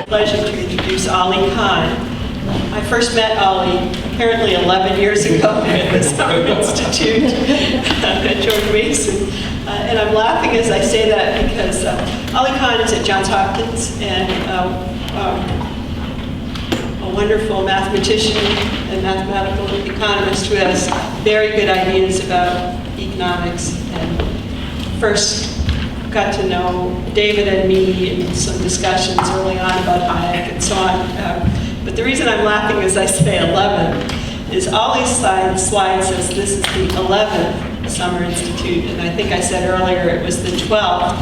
Pleasure to introduce Ali Khan. I first met Ali apparently 11 years ago at the Summer Institute at George Mason. And I'm laughing as I say that because Ali Khan is at Johns Hopkins and a wonderful mathematician and mathematical economist who has very good ideas about economics. And first got to know David and me in some discussions early on about Hayek and so on. But the reason I'm laughing as I say 11 is Ollie's slide says this is the 11th Summer Institute, and I think I said earlier it was the 12th.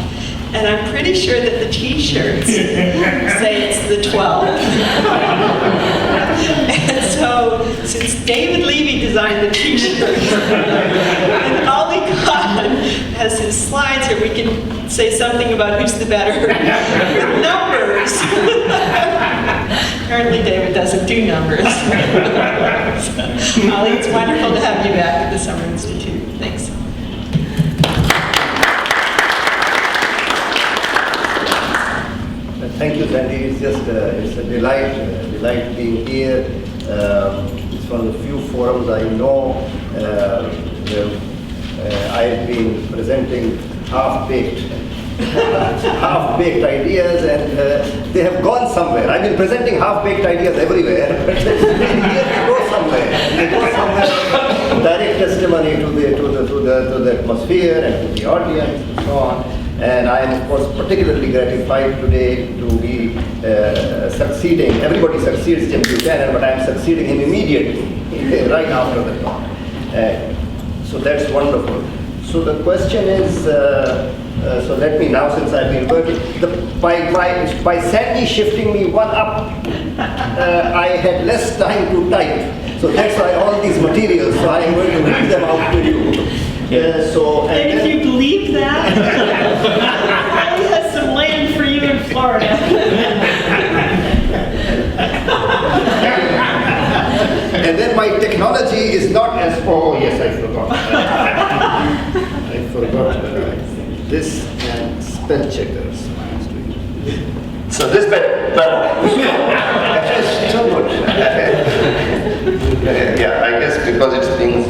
And I'm pretty sure that the t-shirts say it's the 12th. And so, since David Levy designed the t-shirts, and Ollie Khan has his slides here, we can say something about who's the better numbers. Apparently David doesn't do numbers. Ollie, it's wonderful to have you back at the Summer Institute. Thanks. Thank you, Sandy. It's just it's a delight being here. It's one of the few forums I know I've been presenting half-baked ideas, and they have gone somewhere. I've been presenting half-baked ideas everywhere, but here they go somewhere. They go somewhere. Direct testimony to the atmosphere and to the audience and so on. And I am, of course, particularly gratified today to be succeeding. Everybody succeeds Jim Buchanan, but I am succeeding him immediately, right after the talk. So that's wonderful. So the question is, so let me now, since I've been working, by Sandy shifting me one up, I had less time to type. So that's why all these materials, so I am going to read them out to you. And if you believe that, Ali has some land for you in Florida. And then my technology is not as, oh yes, I forgot. I forgot this and spell checkers. So this better. That is too good. Yeah, I guess because it's being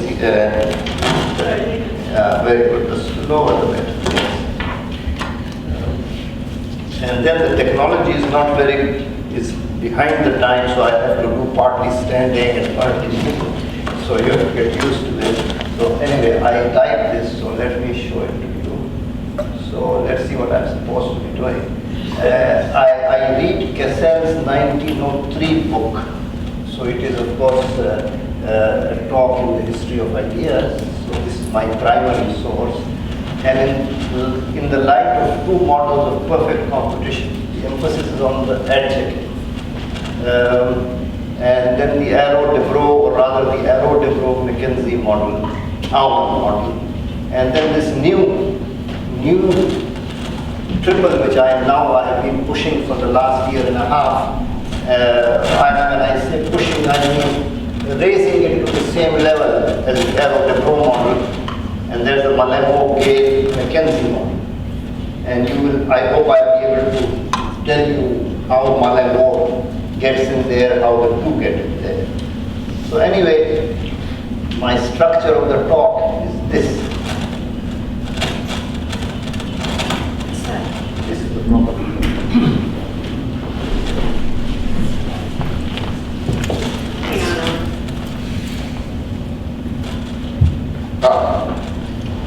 very good. The slower the better. And then the technology is not is behind the time, so I have to do partly standing and partly sitting. So you have to get used to this. So anyway, I typed this, so let me show it to you. So let's see what I'm supposed to be doing. I read Cassel's 1903 book. So it is, of course, a talk in the history of ideas. So this is my primary source. And in the light of two models of perfect competition, the emphasis is on the adjective. And then the Arrow-Debreu, or rather the Arrow-Debreu-McKenzie model, Allen model. And then this new triple, which I have been pushing for the last year and a half. When I say pushing, I mean raising it to the same level as the Arrow-Debreu model. And there's the Malemo-Gay-McKenzie model. And I hope I'll be able to tell you how Malemo gets in there, how the two get in there. So anyway, my structure of the talk is this. This is the property.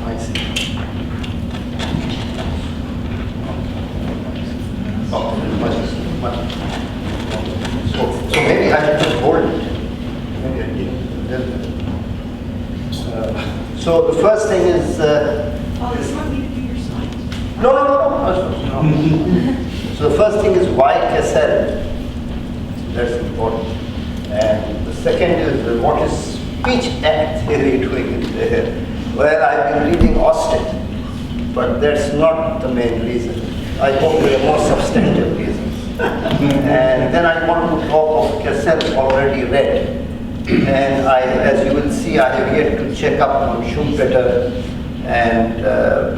I see. Oh, much. So maybe I should just hold it. Maybe I did. So the first thing is. It's not me to do your slides. No. So the first thing is why Cassel. That's important. And the second is what is speech act theory doing there? Well, I've been reading Austin, but that's not the main reason. I hope there are more substantive reasons. And then I want to talk of Cassel already read. And as you will see, I have yet to check up on Schumpeter,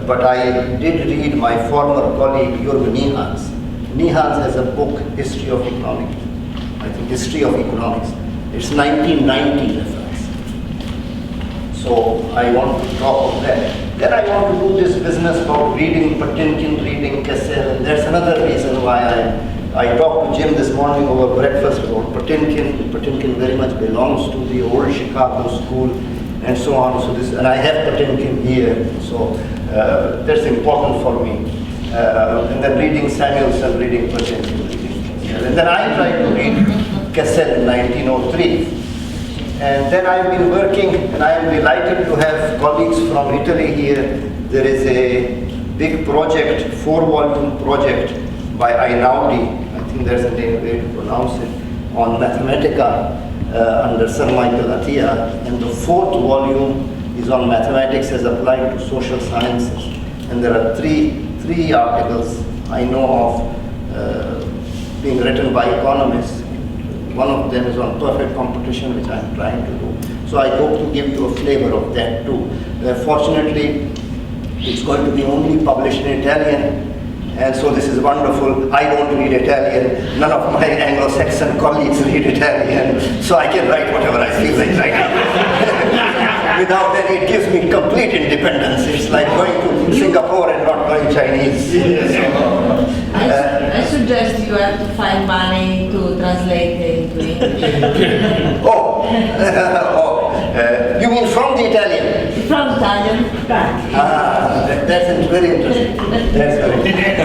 but I did read my former colleague Jürgen Niehaus, Nihans has a book, History of Economics. I think History of Economics. It's 1990 reference. So I want to talk of that. Then I want to do this business about reading Patinkin, reading Cassel, and that's another reason why I talked to Jim this morning over breakfast about Patinkin. Patinkin very much belongs to the old Chicago school and so on. So this, and I have Patinkin here, so that's important for me. And then reading Samuelson, reading Patinkin, reading Cassel. And then I tried to read Cassel in 1903. And then I've been working, and I am delighted to have colleagues from Italy here. There is a big project, 4-volume project by Einaudi, I think there's a name way to pronounce it, on Mathematica under Sir Michael Atiyah. And the 4th volume is on mathematics as applied to social sciences. And there are three articles I know of being written by economists. One of them is on perfect competition, which I'm trying to do. So I hope to give you a flavor of that too. Fortunately, it's going to be only published in Italian, and so this is wonderful. I don't read Italian. None of my Anglo-Saxon colleagues read Italian, so I can write whatever I feel like writing. Without that, it gives me complete independence. It's like going to Singapore and not going Chinese. I suggest you have to find money to translate into English. You mean from the Italian? From Italian back. That's very interesting. That's very interesting.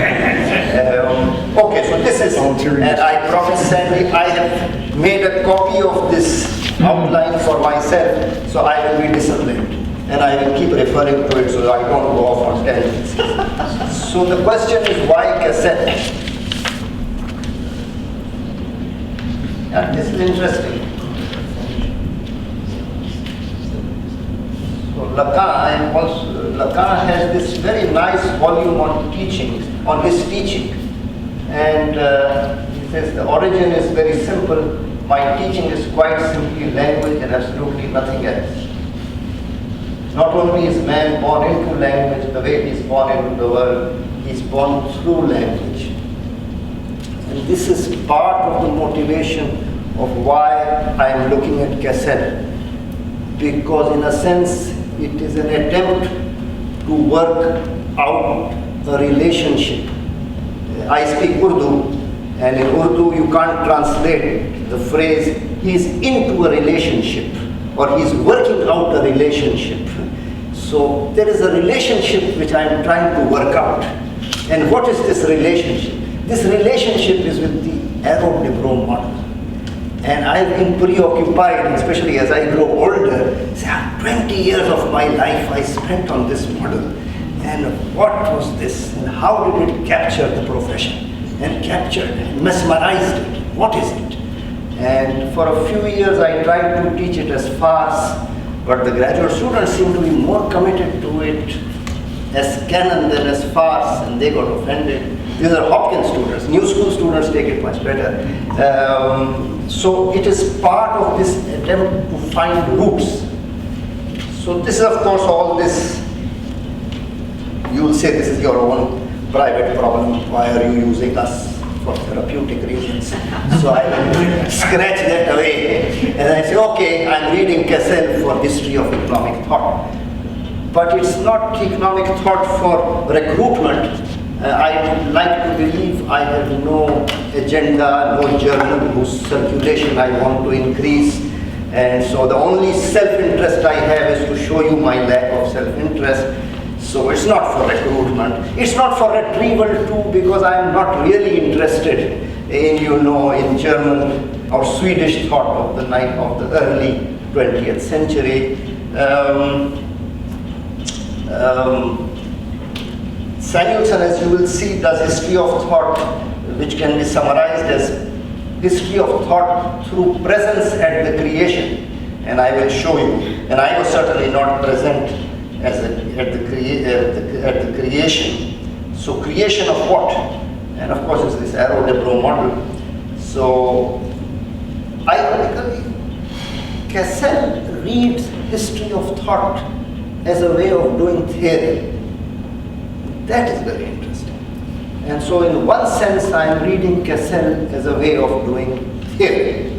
Okay, so this is, and I promised Sandy, I have made a copy of this outline for myself, so I will be disciplined. And I will keep referring to it so I don't go off on tangents. So the question is, why Cassel? Yeah, this is interesting. So Lacan has this very nice volume on teachings, on his teaching. And he says the origin is very simple. My teaching is quite simply language and absolutely nothing else. Not only is man born into language, the way he is born into the world, he is born through language. And this is part of the motivation of why I am looking at Cassel. Because in a sense, it is an attempt to work out a relationship. I speak Urdu, and in Urdu you can't translate the phrase, he's into a relationship, or he's working out a relationship. So there is a relationship which I am trying to work out. And what is this relationship? This relationship is with the Arrow-Debreu model. And I've been preoccupied, especially as I grow older, 20 years of my life I spent on this model. And what was this? And how did it capture the profession? And captured and mesmerized it. What is it? And for a few years I tried to teach it as farce, but the graduate students seem to be more committed to it as canon than as farce, and they got offended. These are Hopkins students. New school students take it much better. So it is part of this attempt to find roots. So this is, of course, all this. You will say this is your own private problem. Why are you using us for therapeutic reasons? So I will scratch that away. And I say, okay, I'm reading Cassel for history of economic thought. But it's not economic thought for recruitment. I would like to believe I have no agenda, no journal whose circulation I want to increase. And so the only self-interest I have is to show you my lack of self-interest. So it's not for recruitment. It's not for retrieval too, because I'm not really interested in, in German or Swedish thought of the early 20th century. Samuelson, as you will see, does history of thought, which can be summarized as history of thought through presence at the creation. And I will show you. And I was certainly not present at the creation. So creation of what? And of course it's this Arrow-Debreu model. So ironically, Cassel reads history of thought as a way of doing theory. That is very interesting. And so in one sense, I am reading Cassel as a way of doing theory.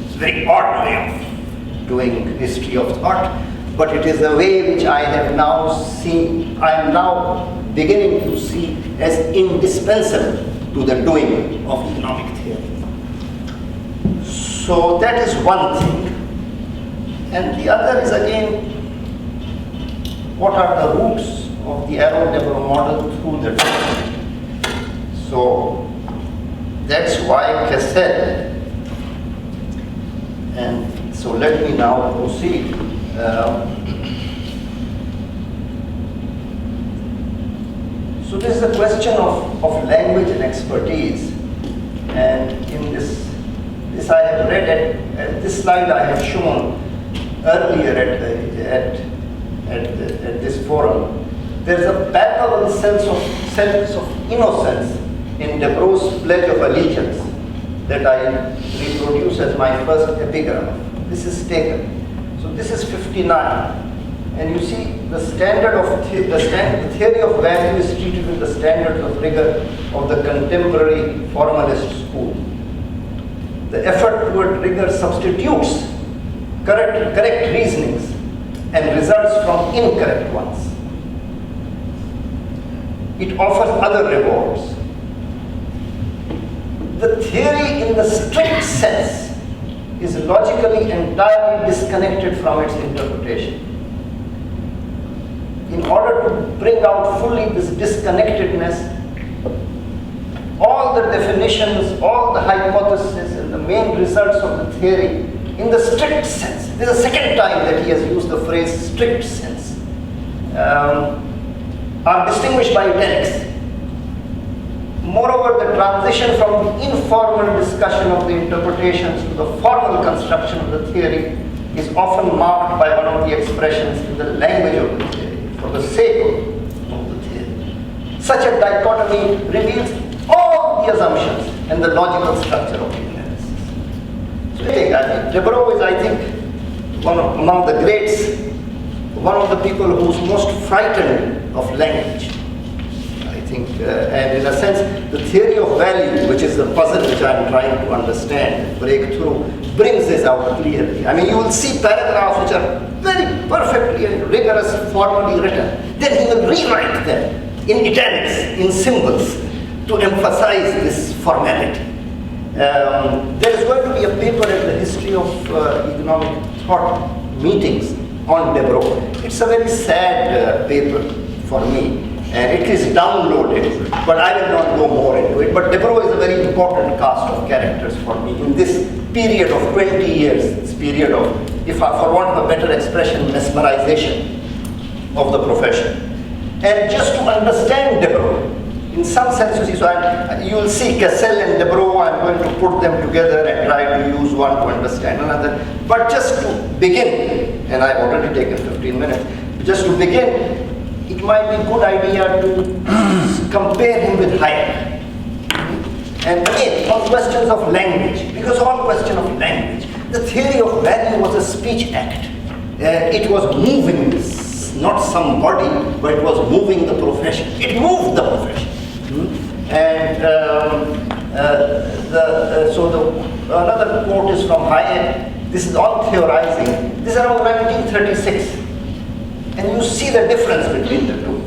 It's a very odd way of doing history of thought, but it is a way which I have now seen, I am now beginning to see as indispensable to the doing of economic theory. So that is one thing. And the other is again, what are the roots of the Arrow-Debreu model through the time? So that's why Cassel, and so let me now proceed. So this is a question of language and expertise, and in this I have read it, this slide I have shown earlier at this forum. There's a palpable sense of innocence in Debreu's Pledge of Allegiance that I reproduce as my first epigram. This is taken. So this is 59. And you see the standard of the theory of value is treated with the standards of rigor of the contemporary formalist school. The effort toward rigor substitutes correct reasonings and results from incorrect ones. It offers other rewards. The theory in the strict sense is logically entirely disconnected from its interpretation. In order to bring out fully this disconnectedness, all the definitions, all the hypotheses, and the main results of the theory in the strict sense, this is the second time that he has used the phrase strict sense, are distinguished by italics. Moreover, the transition from the informal discussion of the interpretations to the formal construction of the theory is often marked by one of the expressions in the language of the theory, for the sake of the theory. Such a dichotomy reveals all the assumptions and the logical structure of the analysis. So Debreu is, I think, among the greats, one of the people who's most frightened of language. I think, and in a sense, the theory of value, which is the puzzle which I'm trying to understand, break through, brings this out clearly. I mean, you will see paragraphs which are very perfectly and rigorous, formally written. Then he will rewrite them in italics, in symbols, to emphasize this formality. There is going to be a paper in the history of economic thought meetings on Debreu. It's a very sad paper for me. And it is downloaded, but I will not go more into it. But Debreu is a very important cast of characters for me in this period of 20 years, this period of, if I, for want of a better expression, mesmerization of the profession. And just to understand Debreu, in some sense, you see, so you will see Cassel and Debreu, I'm going to put them together and try to use one to understand another. But just to begin, and I've already taken 15 minutes, just to begin, it might be a good idea to compare him with Hayek. And again, on questions of language, because all question of language, the theory of value was a speech act. It was moving, not somebody, but it was moving the profession. It moved the profession. And another quote is from Hayek. This is all theorizing. This is around 1936. And you see the difference between the two.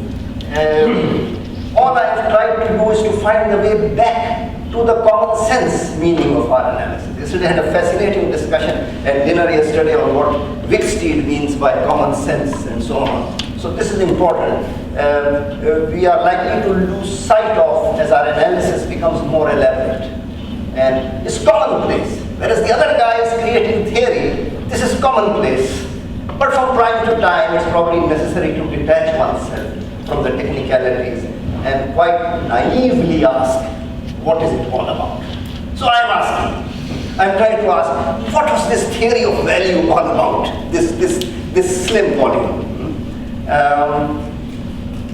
All I have tried to do is to find the way back to the common sense meaning of our analysis. Yesterday I had a fascinating discussion at dinner yesterday on what Wicksteed means by common sense and so on. So this is important. We are likely to lose sight of as our analysis becomes more elaborate. And it's commonplace. Whereas the other guy is creating theory, this is commonplace. But from time to time, it's probably necessary to detach oneself from the technicalities and quite naively ask, what is it all about? So I'm asking, I'm trying to ask, what was this theory of value all about? This slim volume.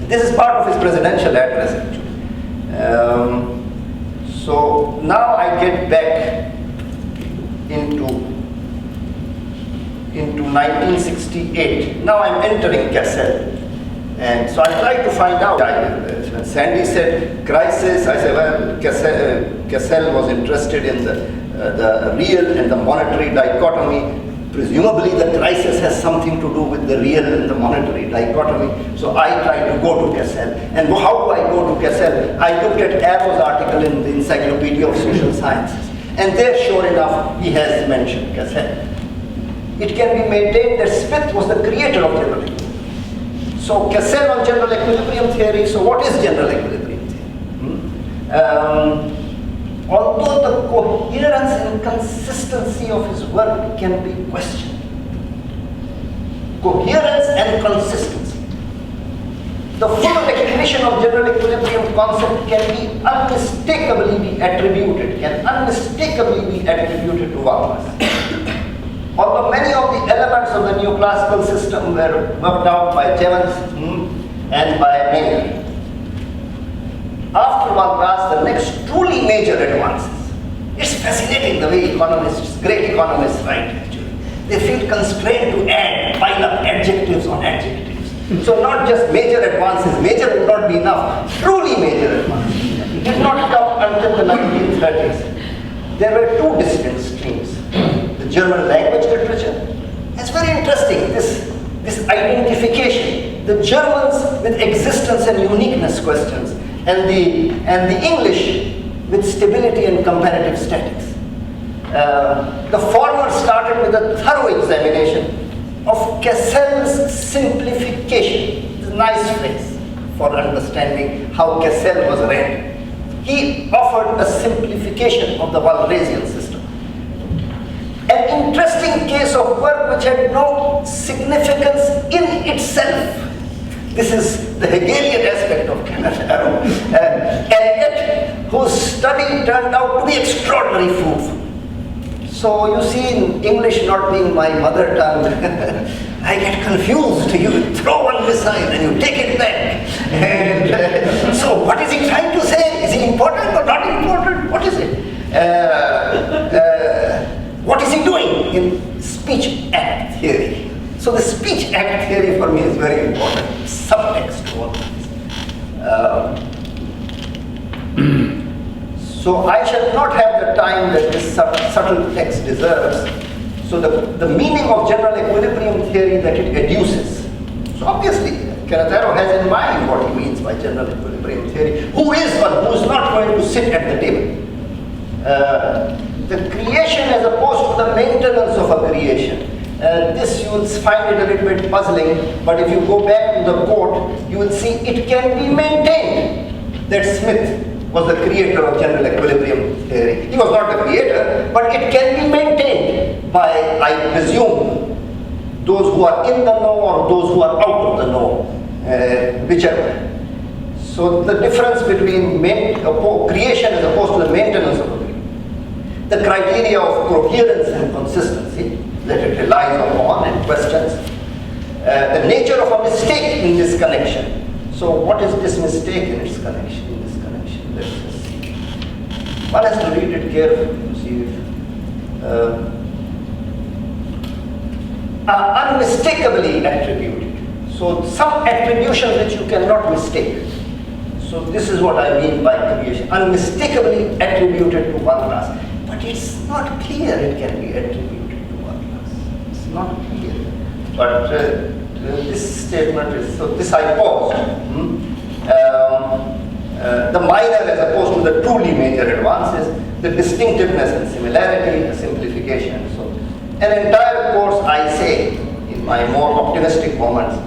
This is part of his presidential address, actually. So now I get back into 1968. Now I'm entering Cassel. And so I tried to find out, When Sandy said crisis, I said, well, Cassel was interested in the real and the monetary dichotomy. Presumably the crisis has something to do with the real and the monetary dichotomy. So I tried to go to Cassel. And how do I go to Cassel? I looked at Arrow's article in the Encyclopedia of Social Sciences. And there, sure enough, he has mentioned Cassel. It can be maintained that Smith was the creator of general equilibrium. So Cassel on general equilibrium theory. So what is general equilibrium theory? Although the coherence and consistency of his work can be questioned. Coherence and consistency. The full recognition of general equilibrium concept can be unmistakably be attributed to Wallace. Although many of the elements of the neoclassical system were worked out by Jepson and by Maynard. After Wallace, the next truly major advances. It's fascinating the way economists, great economists write actually. They feel constrained to pile up adjectives on adjectives. So not just major advances, major would not be enough, truly major advances. Did not come until the 1930s. There were two distinct streams. The German language literature. It's very interesting, this identification. The Germans with existence and uniqueness questions, and the English with stability and comparative statics. The former started with a thorough examination of Cassel's simplification. It's a nice phrase for understanding how Cassel was read. He offered a simplification of the Walrasian system. An interesting case of work which had no significance in itself. This is the Hegelian aspect of Kenneth Arrow, and yet whose study turned out to be extraordinarily fruitful. So you see, in English not being my mother tongue, I get confused. You throw one missile and you take it back. And so what is he trying to say? Is it important or not important? What is it? What is he doing in speech act theory? So the speech act theory for me is very important. Subtext to all this. So I shall not have the time that this subtle text deserves. So the meaning of general equilibrium theory that it educes. So obviously, Kenneth Arrow has in mind what he means by general equilibrium theory. Who is one who is not going to sit at the table? The creation as opposed to the maintenance of a creation. This you will find it a little bit puzzling, but if you go back to the quote, you will see it can be maintained that Smith was the creator of general equilibrium theory. He was not the creator, but it can be maintained by, I presume, those who are in the know or those who are out of the know, whichever. So the difference between creation as opposed to the maintenance of a creation. The criteria of coherence and consistency that it relies upon and questions. The nature of a mistake in this connection. So what is this mistake in its connection? Let's just see. One has to read it carefully to see it. Unmistakably attributed. So some attributions which you cannot mistake. So this is what I mean by creation. Unmistakably attributed to one class. But it's not clear it can be attributed to one class. It's not clear. But this statement is, so this I paused. The minor as opposed to the truly major advances, the distinctiveness and similarity, the simplification and so on. An entire course, I say, in my more optimistic moments,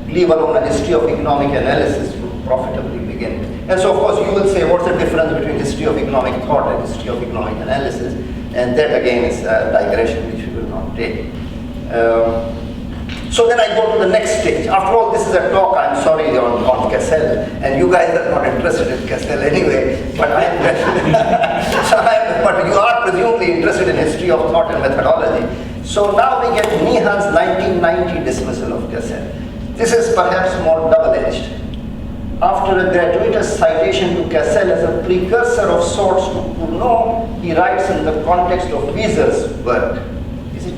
leave alone a history of economic analysis to profitably begin. And so of course you will say, what's the difference between history of economic thought and history of economic analysis? And that again is a digression which we will not take. So then I go to the next stage. After all, this is a talk, I'm sorry, on Cassel, and you guys are not interested in Cassel anyway, but but you are presumably interested in history of thought and methodology. So now we get Meehan's 1990 dismissal of Cassel. This is perhaps more double-edged. After a gratuitous citation to Cassel as a precursor of sorts to Cournot, he writes in the context of Wieser's work. Is it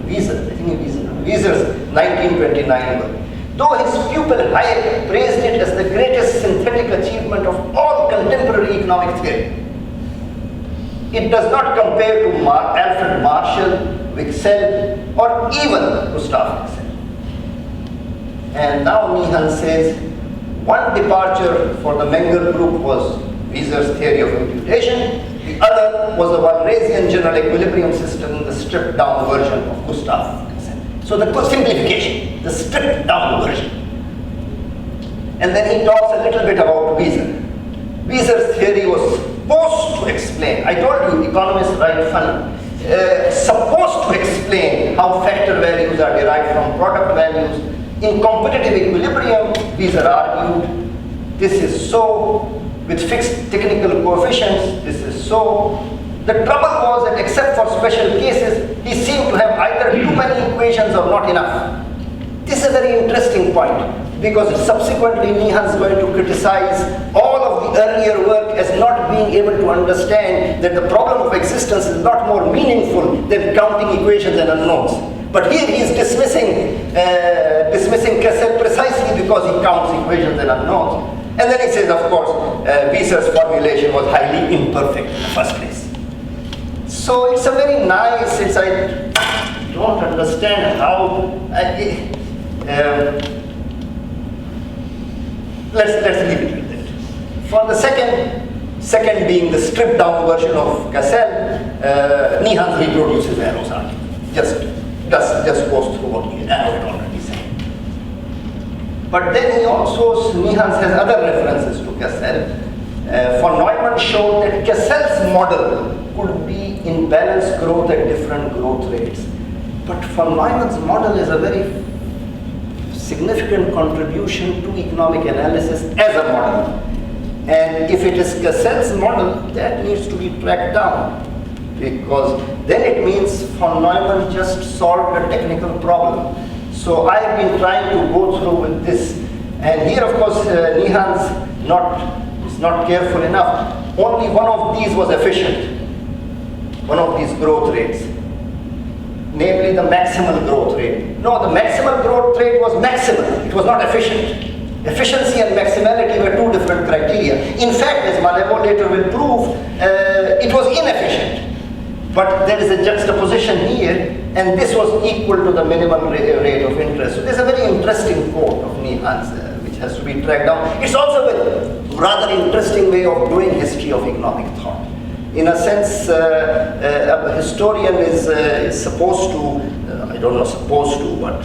Wieser? I think Wieser's 1929 work. Though his pupil Hayek praised it as the greatest synthetic achievement of all contemporary economic theory, it does not compare to Alfred Marshall, Cassel, or even Gustav Cassel. And now Meehan says, one departure for the Menger group was Wieser's theory of imputation. The other was the Walrasian general equilibrium system, the stripped down version of Gustav Cassel. So the simplification, the stripped down version. And then he talks a little bit about Wieser. Wieser's theory was supposed to explain, I told you economists write funny, supposed to explain how factor values are derived from product values. In competitive equilibrium, Wieser argued, this is so. With fixed technical coefficients, this is so. The trouble was that except for special cases, he seemed to have either too many equations or not enough. This is a very interesting point, because subsequently Meehan is going to criticize all of the earlier work as not being able to understand that the problem of existence is not more meaningful than counting equations and unknowns. But here he is dismissing Cassel precisely because he counts equations and unknowns. And then he says, of course, Wieser's formulation was highly imperfect in the first place. So it's a very nice, I don't understand how, let's leave it with that. For the second being the stripped down version of Cassel, Meehan reproduces Arrow's argument. Just goes through what Arrow had already said. But then he also, Meehan has other references to Cassel. Von Neumann showed that Cassel's model could be in balanced growth at different growth rates. But von Neumann's model is a very significant contribution to economic analysis as a model. And if it is Cassel's model, that needs to be tracked down, because then it means von Neumann just solved a technical problem. So I have been trying to go through with this, and here of course Meehan is not careful enough. Only one of these was efficient, one of these growth rates, namely the maximal growth rate. No, the maximal growth rate was maximal, it was not efficient. Efficiency and maximality were two different criteria. In fact, as Malebo later will prove, it was inefficient. But there is a juxtaposition here, and this was equal to the minimum rate of interest. So there's a very interesting quote of Meehan's, which has to be tracked down. It's also a rather interesting way of doing history of economic thought. In a sense, a historian is supposed to, I don't know supposed to, but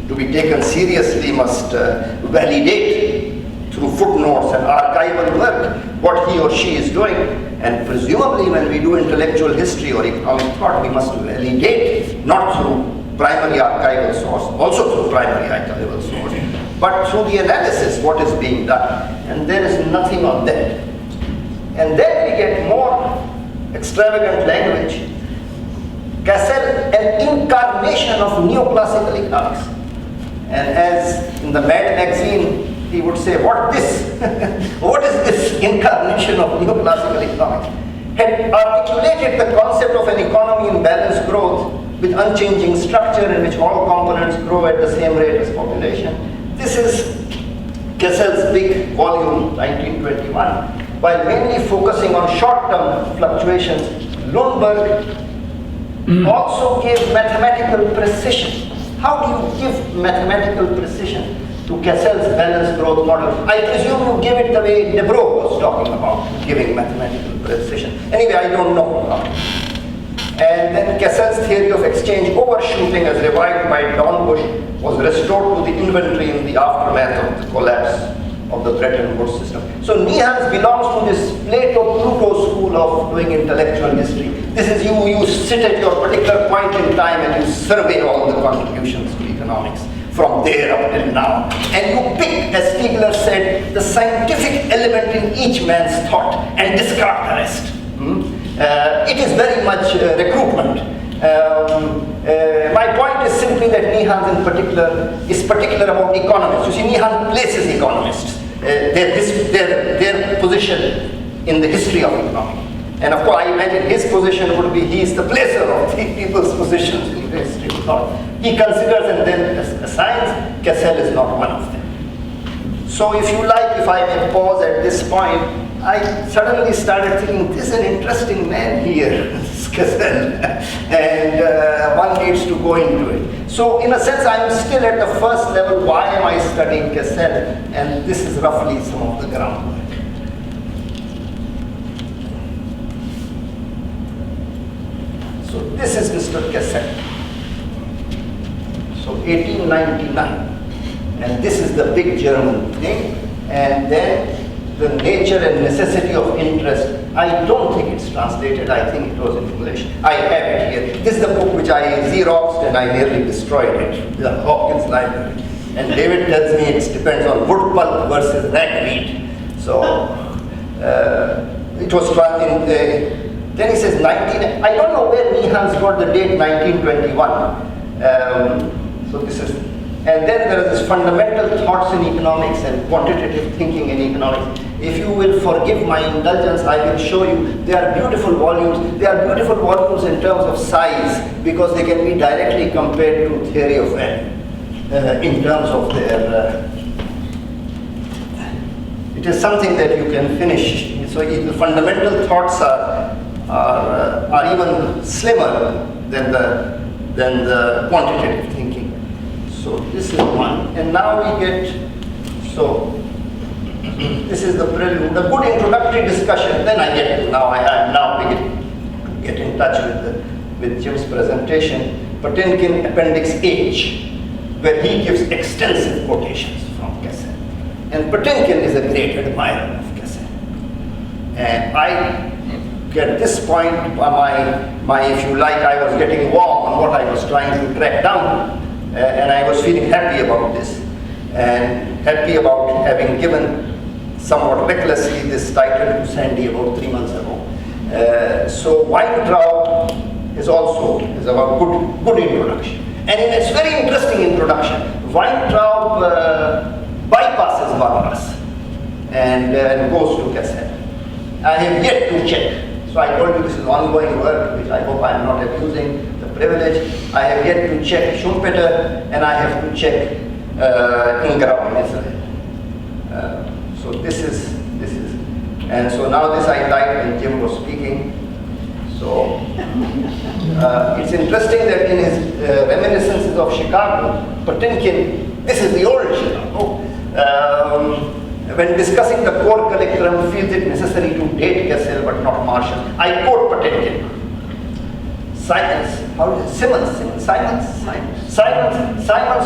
to be taken seriously must validate through footnotes and archival work what he or she is doing. And presumably when we do intellectual history or economic thought, we must validate not through primary archival source, also through primary archival source, but through the analysis what is being done. And there is nothing on that. And then we get more extravagant language. Cassel, an incarnation of neoclassical economics. And as in the Mad magazine, he would say, what this? What is this incarnation of neoclassical economics? Had articulated the concept of an economy in balanced growth with unchanging structure in which all components grow at the same rate as population. This is Cassel's big volume, 1921. While mainly focusing on short-term fluctuations, Lundberg also gave mathematical precision. How do you give mathematical precision to Cassel's balanced growth model? I presume you give it the way Debro was talking about, giving mathematical precision. Anyway, I don't know. And then Cassel's theory of exchange overshooting as revived by Dornbusch was restored to the inventory in the aftermath of the collapse of the Bretton Woods system. So Meehan belongs to this Plato-Pluto school of doing intellectual history. This is you sit at your particular point in time and you survey all the contributions to economics from there up till now. And you pick, as Stiegler said, the scientific element in each man's thought and discard the rest. It is very much recruitment. My point is simply that Meehan in particular is particular about economists. You see, Meehan places economists, their position in the history of economics. And of course, I imagine his position would be, he is the placer of the people's positions in history of thought. He considers and then assigns. Cassel is not one of them. So if you like, if I may pause at this point, I suddenly started thinking, this is an interesting man here, this Cassel, and one needs to go into it. So in a sense, I'm still at the first level, why am I studying Cassel? And this is roughly some of the groundwork. So this is Mr. Cassel. So 1899. And this is the big German thing. And then the nature and necessity of interest. I don't think it's translated. I think it was in English. I have it here. This is the book which I Xeroxed and I nearly destroyed it. The Hopkins library. And David tells me it depends on wood pulp versus ragweed. So it was in the, then he says 19, I don't know where Meehan's got the date 1921. So this is, and then there are these fundamental thoughts in economics and quantitative thinking in economics. If you will forgive my indulgence, I will show you, they are beautiful volumes. They are beautiful volumes in terms of size because they can be directly compared to theory of value in terms of their, it is something that you can finish. So the fundamental thoughts are even slimmer than the quantitative thinking. So this is one, and now we get, so this is the prelude, a good introductory discussion. Then I get to, now I am now beginning to get in touch with Jim's presentation, Patinkin Appendix H, where he gives extensive quotations from Cassel. And Patinkin is a great admirer of Cassel. And I, at this point, if you like, I was getting warm on what I was trying to track down. And I was feeling happy about this, and happy about having given somewhat recklessly this title to Sandy about 3 months ago. So Weintraub is also about good introduction. And it's very interesting introduction. Weintraub bypasses Vargas and goes to Cassel. I have yet to check. So I told you this is ongoing work, which I hope I am not abusing the privilege. I have yet to check Schumpeter, and I have to check Ingram in Israel. So this is, and so now this I typed when Jim was speaking. So it's interesting that in his reminiscences of Chicago, Patinkin, this is the old Chicago, when discussing the core curriculum, feels it necessary to date Cassel but not Marshall. I quote Patinkin. Simons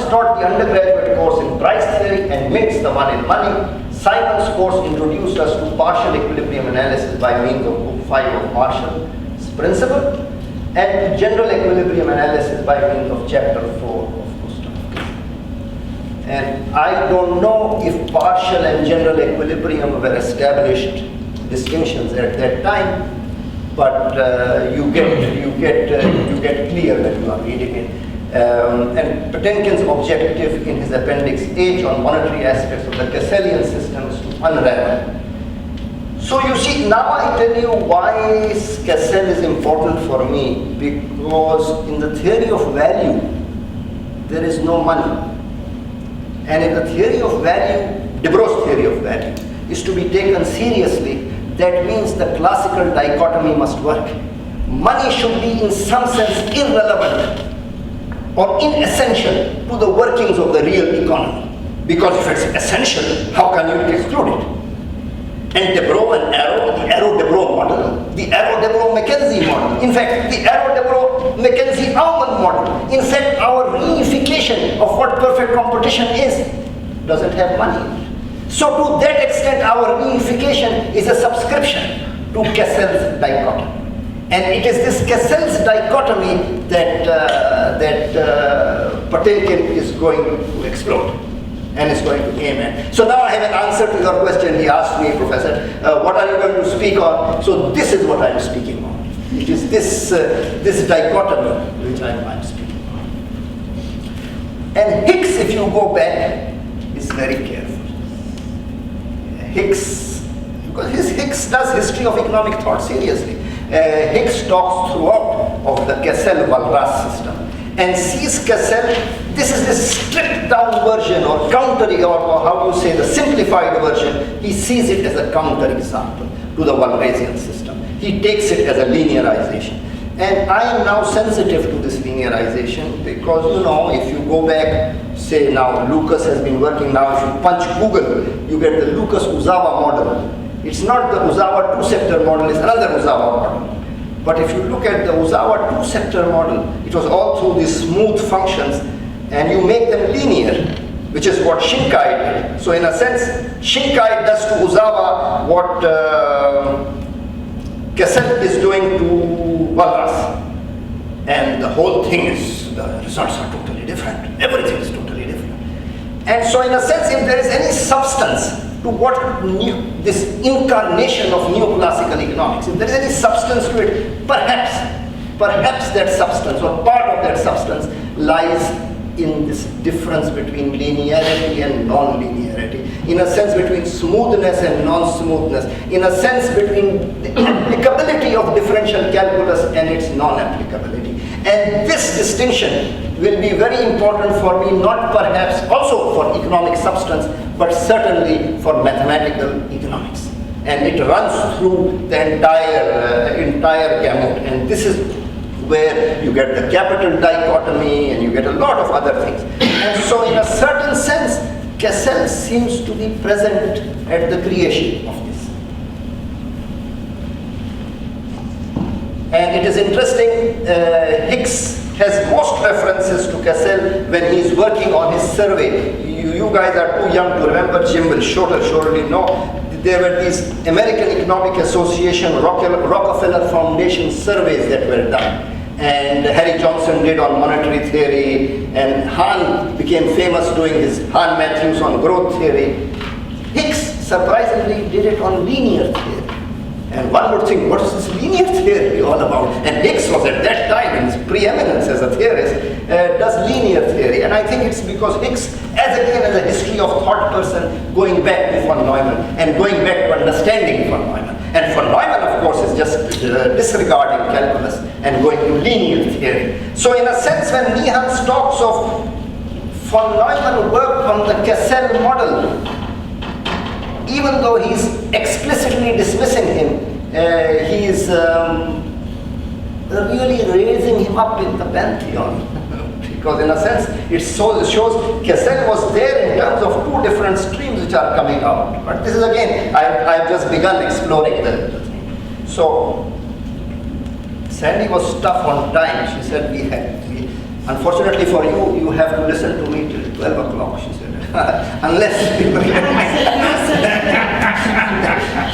taught the undergraduate course in price theory and Mintz the one in money. Simons' course introduced us to partial equilibrium analysis by means of book 5 of Marshall's principle and general equilibrium analysis by means of chapter 4 of Gustav Cassel. And I don't know if partial and general equilibrium were established distinctions at that time, but you get clear when you are reading it. And Patinkin's objective in his Appendix H on monetary aspects of the Casselian system is to unravel. So you see, now I tell you why Cassel is important for me, because in the theory of value, there is no money. And in the theory of value, Debro's theory of value, is to be taken seriously. That means the classical dichotomy must work. Money should be in some sense irrelevant or inessential to the workings of the real economy. Because if it's essential, how can you exclude it? And Debro and Arrow, the Arrow-Debro model, the Arrow-Debro-McKenzie model, in fact, the Arrow-Debro-McKenzie-Aumann model, in fact, our reification of what perfect competition is, doesn't have money in it. So to that extent, our reification is a subscription to Cassell's dichotomy. And it is this Cassell's dichotomy that Patinkin is going to explode and is going to aim at. So now I have an answer to your question. He asked me, Professor, what are you going to speak on? So this is what I'm speaking on. It is this dichotomy which I'm speaking on. And Hicks, if you go back, is very careful. Hicks Because Hicks does history of economic thought seriously. Hicks talks throughout of the Cassel-Walras system and sees Cassel, this is the stripped down version or counter, or how you say, the simplified version. He sees it as a counter example to the Walrasian system. He takes it as a linearization. And I am now sensitive to this linearization because, you know, if you go back, say now Lucas has been working now, if you punch Google, you get the Lucas-Uzawa model. It's not the Uzawa two-sector model, it's another Uzawa model. But if you look at the Uzawa two-sector model, it was all through these smooth functions, and you make them linear, which is what Shinkai did. So in a sense, Shinkai does to Uzawa what Cassel is doing to Walras. And the whole thing is, the results are totally different. Everything is totally different. And so in a sense, if there is any substance to what this incarnation of neoclassical economics, if there is any substance to it, perhaps that substance or part of that substance lies in this difference between linearity and non-linearity, in a sense between smoothness and non-smoothness, in a sense between the applicability of differential calculus and its non-applicability. And this distinction will be very important for me, not perhaps also for economic substance, but certainly for mathematical economics. And it runs through the entire gamut. And this is where you get the capital dichotomy and you get a lot of other things. And so in a certain sense, Cassel seems to be present at the creation of this. And it is interesting, Hicks has most references to Cassel when he's working on his survey. You guys are too young to remember, Jim will surely know. There were these American Economic Association Rockefeller Foundation surveys that were done. And Harry Johnson did on monetary theory, and Hahn became famous doing his Hahn Matthews on growth theory. Hicks surprisingly did it on linear theory. And one would think, what is this linear theory all about? And Hicks was at that time, in his preeminence as a theorist, does linear theory. And I think it's because Hicks, as a history of thought person, going back to von Neumann and going back to understanding von Neumann. And von Neumann, of course, is just disregarding calculus and going to linear theory. So in a sense, when Nihans talks of von Neumann worked on the Cassel model, even though he's explicitly dismissing him, he is really raising him up in the pantheon. Because in a sense, it shows Cassel was there in terms of two different streams which are coming out. But this is again, I've just begun exploring the thing. So, Sandy was tough on time. She said, unfortunately for you, you have to listen to me till 12 o'clock, she said. Unless people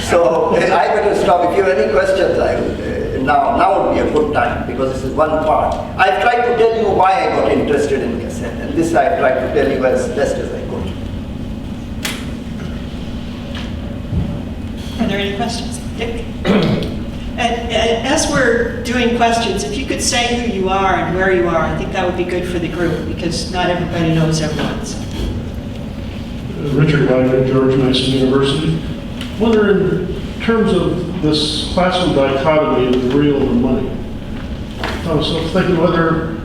So, I better stop. If you have any questions, I will, now would be a good time, because this is one part. I've tried to tell you why I got interested in Cassel, and this I've tried to tell you as best as I could. Are there any questions? Dick? And as we're doing questions, if you could say who you are and where you are, I think that would be good for the group, because not everybody knows everyone's. Richard Wagner, George Mason University. I wonder, in terms of this classical dichotomy of the real and the money, I was thinking whether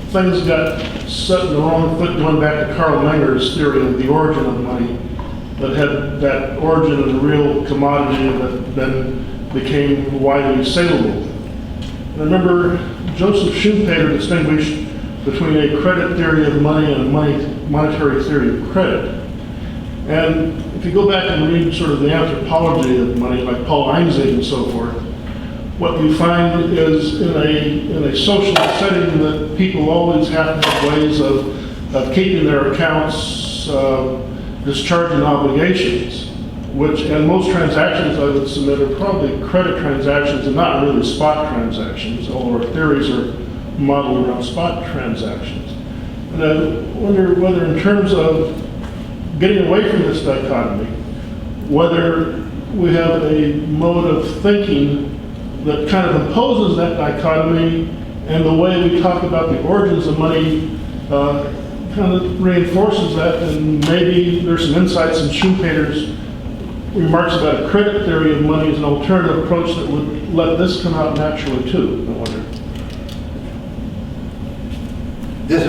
things got set in the wrong foot going back to Karl Menger's theory of the origin of money, that had that origin of the real commodity that then became widely saleable. And I remember Joseph Schumpeter distinguished between a credit theory of money and a monetary theory of credit. And if you go back and read sort of the anthropology of money, like Paul Einzig and so forth, what you find is in a social setting that people always have to have ways of keeping their accounts, discharging obligations, and most transactions I would submit are probably credit transactions and not really spot transactions, although our theories are modeled around spot transactions. And I wonder whether in terms of getting away from this dichotomy, whether we have a mode of thinking that kind of imposes that dichotomy, and the way we talk about the origins of money kind of reinforces that, and maybe there's some insights in Schumpeter's remarks about a credit theory of money as an alternative approach that would let this come out naturally too, I wonder. This is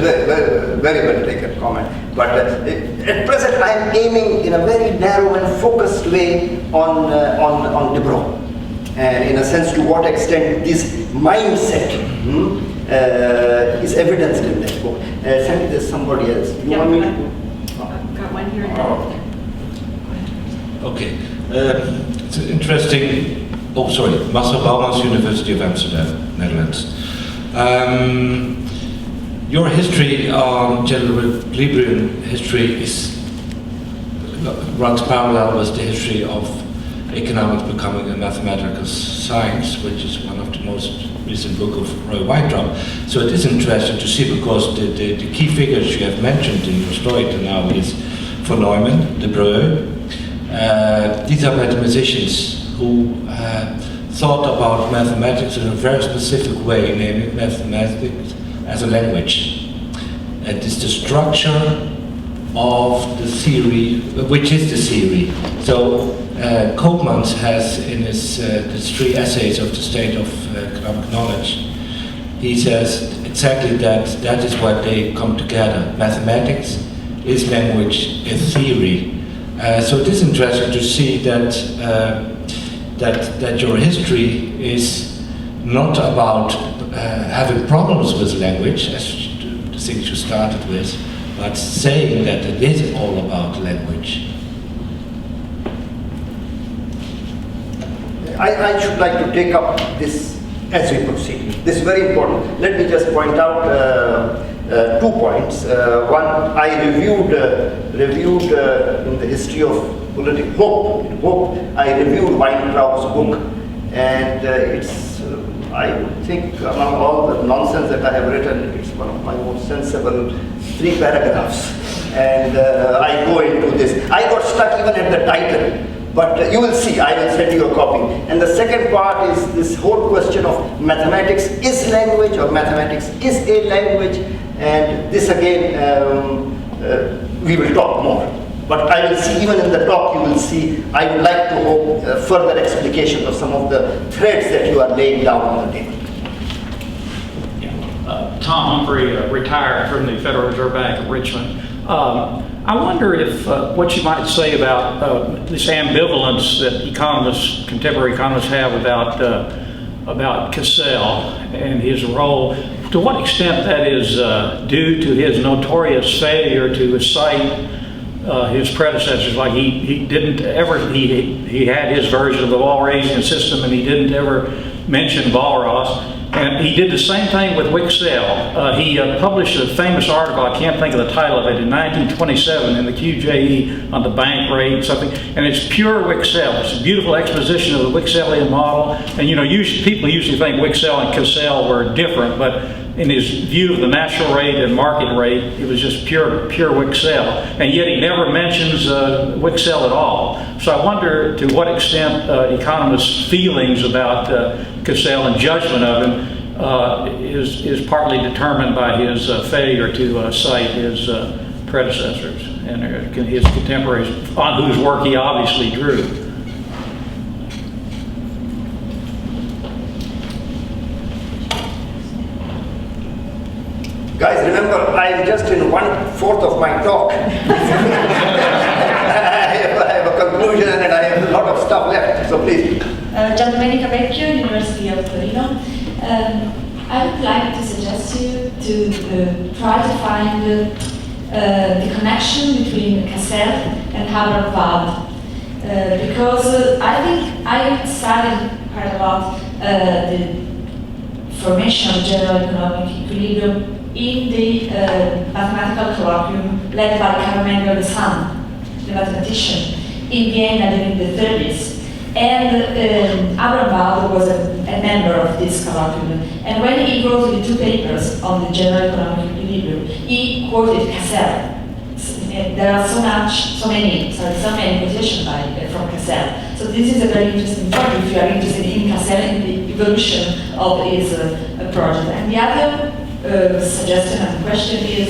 very well taken comment. But at present, I am aiming in a very narrow and focused way on Debro. And in a sense, to what extent this mindset is evidenced in that book. Sandy, there's somebody else. You want me to? I've got one here. Okay. It's interesting. Oh, sorry. Marcel Bouwmans, University of Amsterdam, Netherlands. Your history on general equilibrium history runs parallel with the history of economics becoming a mathematical science, which is one of the most recent book of Roy Weintraub. So it is interesting to see, because the key figures you have mentioned in your story to now is von Neumann, De Breu. These are mathematicians who thought about mathematics in a very specific way, namely mathematics as a language. And it's the structure of the theory, which is the theory. So Koopmans has in his three essays of the state of economic knowledge, he says exactly that is where they come together. Mathematics is language, is theory. So it is interesting to see that your history is not about having problems with language, as the things you started with, but saying that it is all about language. I should like to take up this as we proceed. This is very important. Let me just point out 2 points. One, I reviewed in the history of political hope. I reviewed Weintraub's book, and it's, I think, among all the nonsense that I have written, it's one of my most sensible 3 paragraphs. And I go into this. I got stuck even at the title. But you will see, I will send you a copy. And the second part is this whole question of mathematics is language, or mathematics is a language. And this again, we will talk more. But I will see, even in the talk, you will see, I would like to hope further explication of some of the threads that you are laying down on the table. Tom Humphrey, retired from the Federal Reserve Bank of Richmond. I wonder if what you might say about this ambivalence that economists, contemporary economists have about Cassel and his role, to what extent that is due to his notorious failure to cite his predecessors. Like he didn't ever, he had his version of the Walrasian system, and he didn't ever mention Walras. And he did the same thing with Wicksell. He published a famous article, I can't think of the title of it, in 1927 in the QJE on the bank rate and something, and it's pure Wicksell. It's a beautiful exposition of the Wickellian model. And you know, people usually think Wicksell and Cassel were different, but in his view of the natural rate and market rate, it was just pure Wicksell. And yet he never mentions Wicksell at all. So I wonder to what extent economists' feelings about Cassel and judgment of him is partly determined by his failure to cite his predecessors and his contemporaries, on whose work he obviously drew. Guys, remember, I'm just in 1/4 of my talk. I have a conclusion and I have a lot of stuff left, so please. Giandomenica Vecchio, University of Torino. I would like to suggest you to try to find the connection between Cassel and Haber-Wald, because I think I studied quite a lot the formation of general economic equilibrium in the mathematical colloquium led by Carmelo de San, the mathematician, in Vienna during the 30s. And Haber-Wald was a member of this colloquium. And when he wrote the 2 papers on the general economic equilibrium, he quoted Cassel. There are so many quotations from Cassel. So this is a very interesting point if you are interested in Cassel and the evolution of his project. And the other suggestion and question is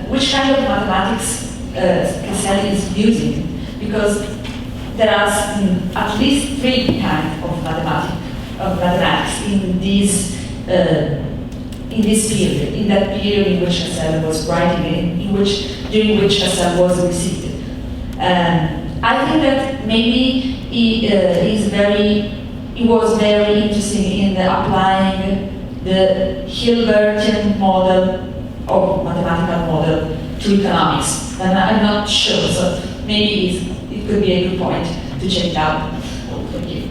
which kind of mathematics Cassel is using, because there are at least three kinds of mathematics in this period, in that period in which Cassel was writing, during which Cassel was received. I think that maybe he was very interested in applying the Hilbertian model or mathematical model to economics. And I'm not sure, so maybe it could be a good point to check it out. Thank you.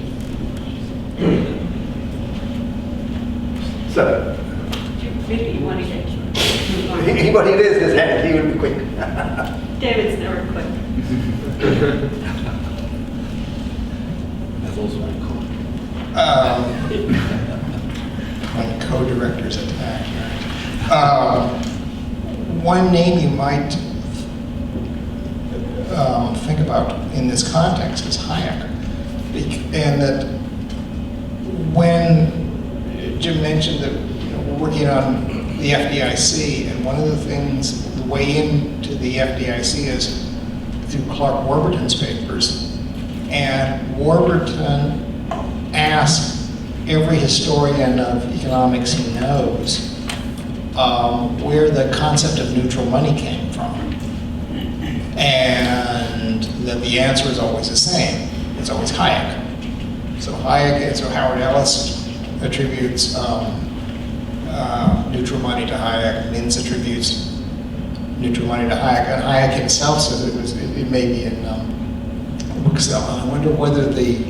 Sir, Maybe you want to get anybody raised his hand, he will be quick. David's never quick. That's also very cool. When co-directors attack. One name you might think about in this context is Hayek. And that when Jim mentioned that we're working on the FDIC, and one of the things, the way into the FDIC is through Clark Warburton's papers. And Warburton asked every historian of economics he knows where the concept of neutral money came from. And that the answer is always the same. It's always Hayek. So Howard Ellis attributes neutral money to Hayek. Mintz attributes neutral money to Hayek. And Hayek himself says it may be in Cassel. I wonder whether the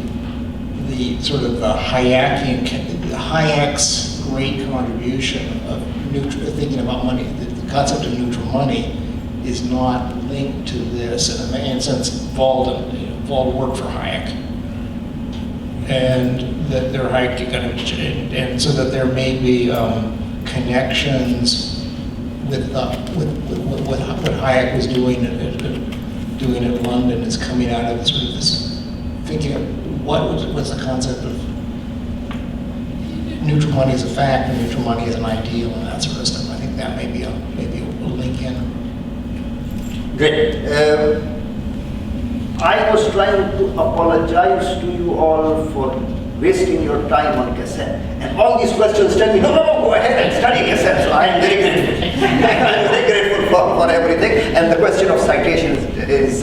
sort of the Hayek's great contribution of thinking about money, the concept of neutral money, is not linked to this. And in a sense, Wald worked for Hayek, and that there and so that there may be connections with what Hayek was doing in London is coming out of sort of this thinking of what's the concept of neutral money as a fact and neutral money as an ideal and that sort of stuff. I think that may be a link in. Great. I was trying to apologize to you all for wasting your time on Cassel. And all these questions tell me, no, go ahead and study Cassel. So I am very grateful. I'm very grateful for everything. And the question of citation is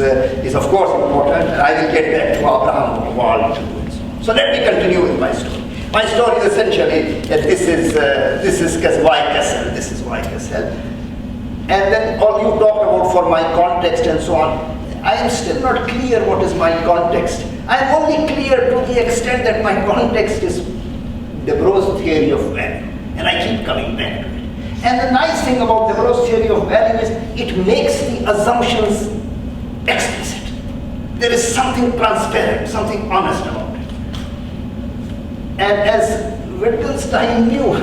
of course important. And I will get back to Abraham Wald to do it. So let me continue with my story. My story is essentially that this is why Cassel. This is why Cassel. And then all you talked about for my context and so on. I am still not clear what is my context. I am only clear to the extent that my context is Debro's theory of value. And I keep coming back to it. And the nice thing about Debro's theory of value is it makes the assumptions explicit. There is something transparent, something honest about it. And as Wittgenstein knew,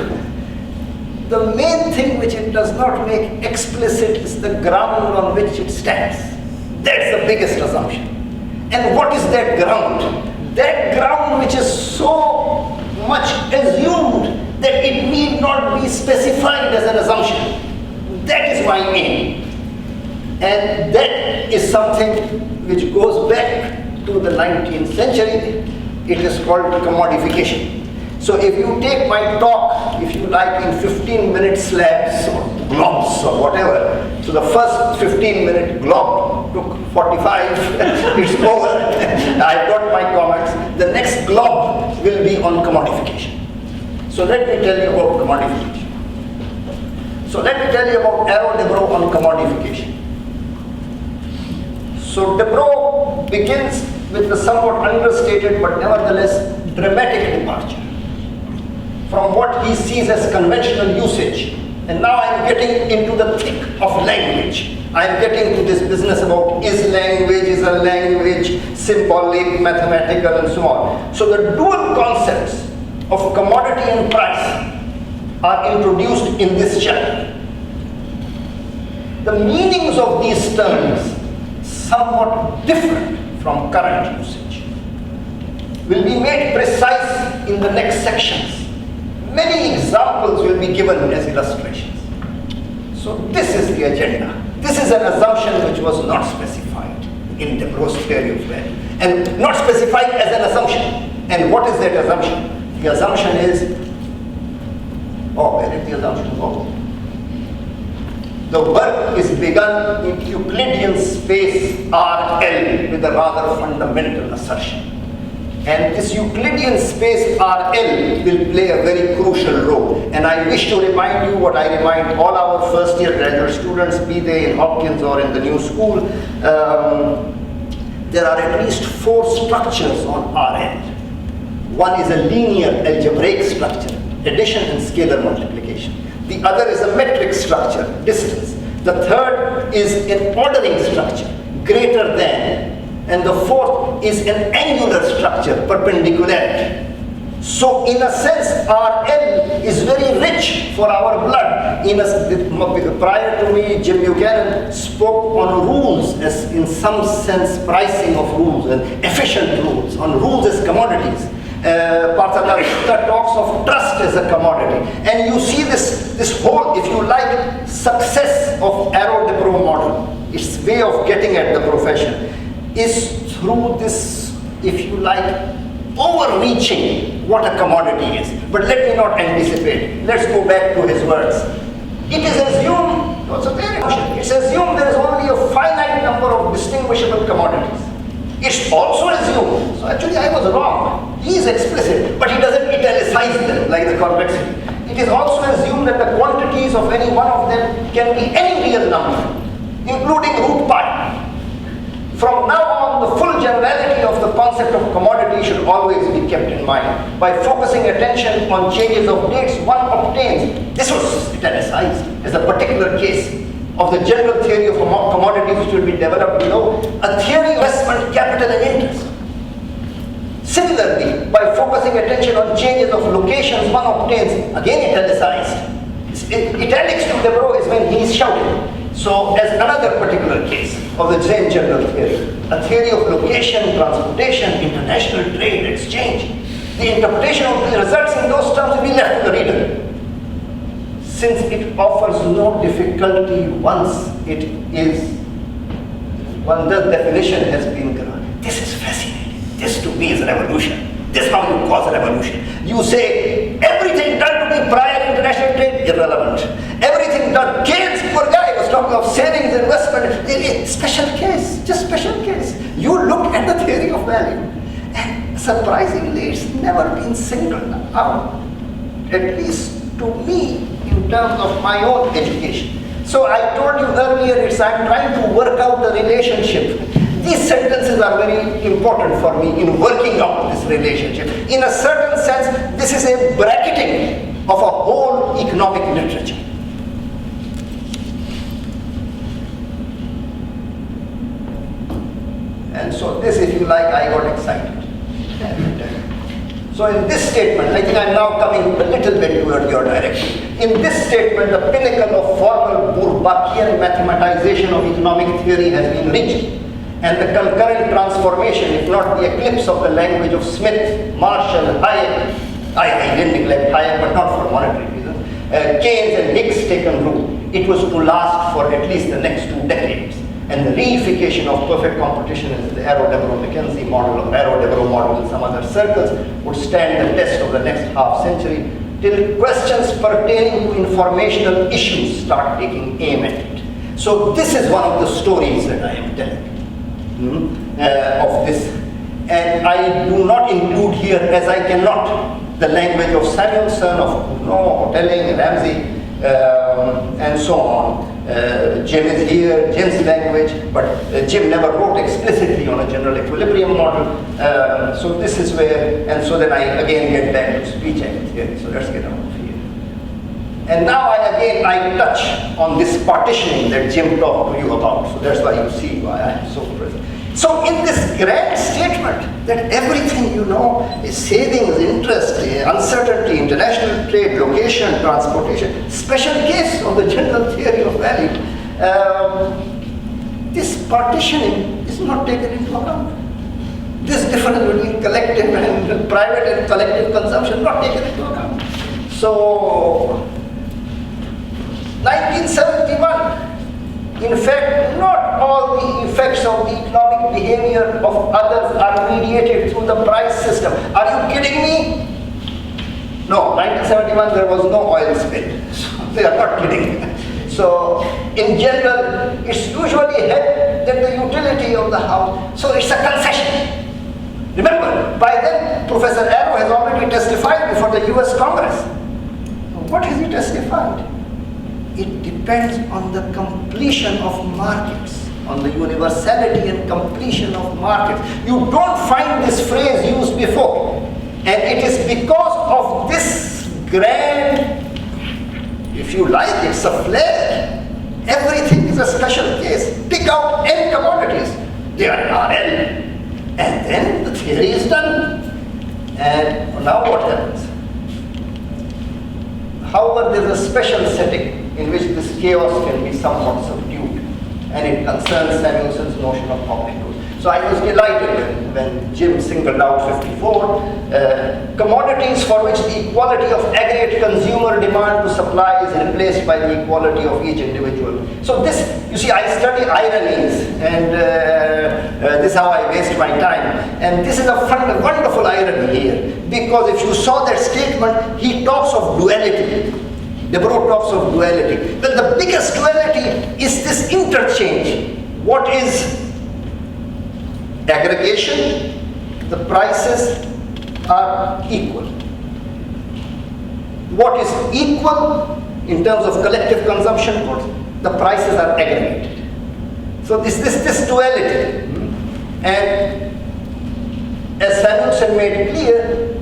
the main thing which it does not make explicit is the ground on which it stands. That's the biggest assumption. And what is that ground? That ground which is so much assumed that it need not be specified as an assumption. That is my aim. And that is something which goes back to the 19th century. It is called commodification. So if you take my talk, if you like, in 15-minute slabs or globs or whatever, so the first 15-minute glob took 45, it's over. I've got my comments. The next glob will be on commodification. So let me tell you about commodification. So let me tell you about Arrow Debro on commodification. So Debro begins with the somewhat understated but nevertheless dramatic departure from what he sees as conventional usage. And now I'm getting into the thick of language. I'm getting to this business about is a language, symbolic, mathematical, and so on. So the dual concepts of commodity and price are introduced in this chapter. The meanings of these terms, somewhat different from current usage, will be made precise in the next sections. Many examples will be given as illustrations. So this is the agenda. This is an assumption which was not specified in Debro's theory of value. and not specified as an assumption. And what is that assumption? The assumption is, where did the assumption go? The work is begun in Euclidean space RL with a rather fundamental assertion. And this Euclidean space RL will play a very crucial role. And I wish to remind you what I remind all our first year graduate students, be they in Hopkins or in the new school. There are at least 4 structures on RL. One is a linear algebraic structure, addition and scalar multiplication. The other is a metric structure, distance. The third is an ordering structure, greater than. And the fourth is an angular structure, perpendicularity. So in a sense, RL is very rich for our blood. Prior to me, Jim Buchanan spoke on rules as, in some sense, pricing of rules and efficient rules, on rules as commodities. Partha talks of trust as a commodity. And you see this whole, if you like, success of Arrow-Debreu model, its way of getting at the profession, is through this, if you like, overreaching what a commodity is. But let me not anticipate. Let's go back to his words. It is assumed, it's assumed there is only a finite number of distinguishable commodities. It's also assumed, so actually I was wrong. He is explicit, but he doesn't italicize them like the convexity. It is also assumed that the quantities of any one of them can be any real number, including root pi. From now on, the full generality of the concept of commodity should always be kept in mind. By focusing attention on changes of dates, one obtains, this was italicized as a particular case of the general theory of commodities which will be developed below, a theory of investment, capital and interest. Similarly, by focusing attention on changes of locations, one obtains, again italicized. Italics to Debreu is when he is shouting. So as another particular case of the same general theory, a theory of location, transportation, international trade, exchange, the interpretation of the results in those terms will be left to the reader. Since it offers no difficulty once the definition has been granted. This is fascinating. This to me is a revolution. This is how you cause a revolution. You say everything done to be prior international trade, irrelevant. Everything done, Keynes, poor guy, was talking of savings, investment, special case, just special case. You look at the theory of value, and surprisingly, it's never been singled out, at least to me, in terms of my own education. So I told you earlier, I'm trying to work out the relationship. These sentences are very important for me in working out this relationship. In a certain sense, this is a bracketing of a whole economic literature. And so this, if you like, I got excited. So in this statement, I think I'm now coming a little bit toward your direction. In this statement, the pinnacle of formal Bourbachian mathematization of economic theory has been reached. And the concurrent transformation, if not the eclipse of the language of Smith, Marshall, Hayek, I didn't neglect Hayek, but not for monetary reasons, Keynes and Hicks taken root. It was to last for at least the next 2 decades. And the reification of perfect competition as the Arrow-Debreu-McKenzie model or Arrow-Debreu model in some other circles would stand the test of the next half century till questions pertaining to informational issues start taking aim at it. So this is one of the stories that I am telling of this. And I do not include here, as I cannot, the language of Samuelson, of Gounod, Hotelling, Ramsey, and so on. Jim is here, Jim's language, but Jim never wrote explicitly on a general equilibrium model. So this is where, and so then I again get back to speech angle theory. So let's get out of here. And now I touch on this partitioning that Jim talked to you about. So that's why you see why I am so present. So in this grand statement that everything you know is savings, interest, uncertainty, international trade, location, transportation, special case of the general theory of value, this partitioning is not taken into account. This difference between collective and private and collective consumption not taken into account. So 1971, In fact, not all the effects of the economic behavior of others are mediated through the price system. Are you kidding me? No, 1971 there was no oil spill. So they are not kidding. So in general, it's usually held that the utility of the house, so it's a concession. Remember, by then Professor Arrow has already testified before the US Congress. What has he testified? It depends on the completion of markets, on the universality and completion of markets. You don't find this phrase used before. And it is because of this grand, if you like, it's a flair. Everything is a special case. Pick out N commodities. They are RL. And then the theory is done. And now what happens? However, there is a special setting in which this chaos can be somewhat subdued, and it concerns Samuelson's notion of public good. So I was delighted when Jim singled out 54, commodities for which the equality of aggregate consumer demand to supply is replaced by the equality of each individual. So this, you see, I study ironies, and this is how I waste my time. And this is a wonderful irony here, because if you saw that statement, he talks of duality. Debreu talks of duality. Well, the biggest duality is this interchange. What is aggregation? The prices are equal. What is equal in terms of collective consumption goods? The prices are aggregated. So this duality. And as Samuelson made clear,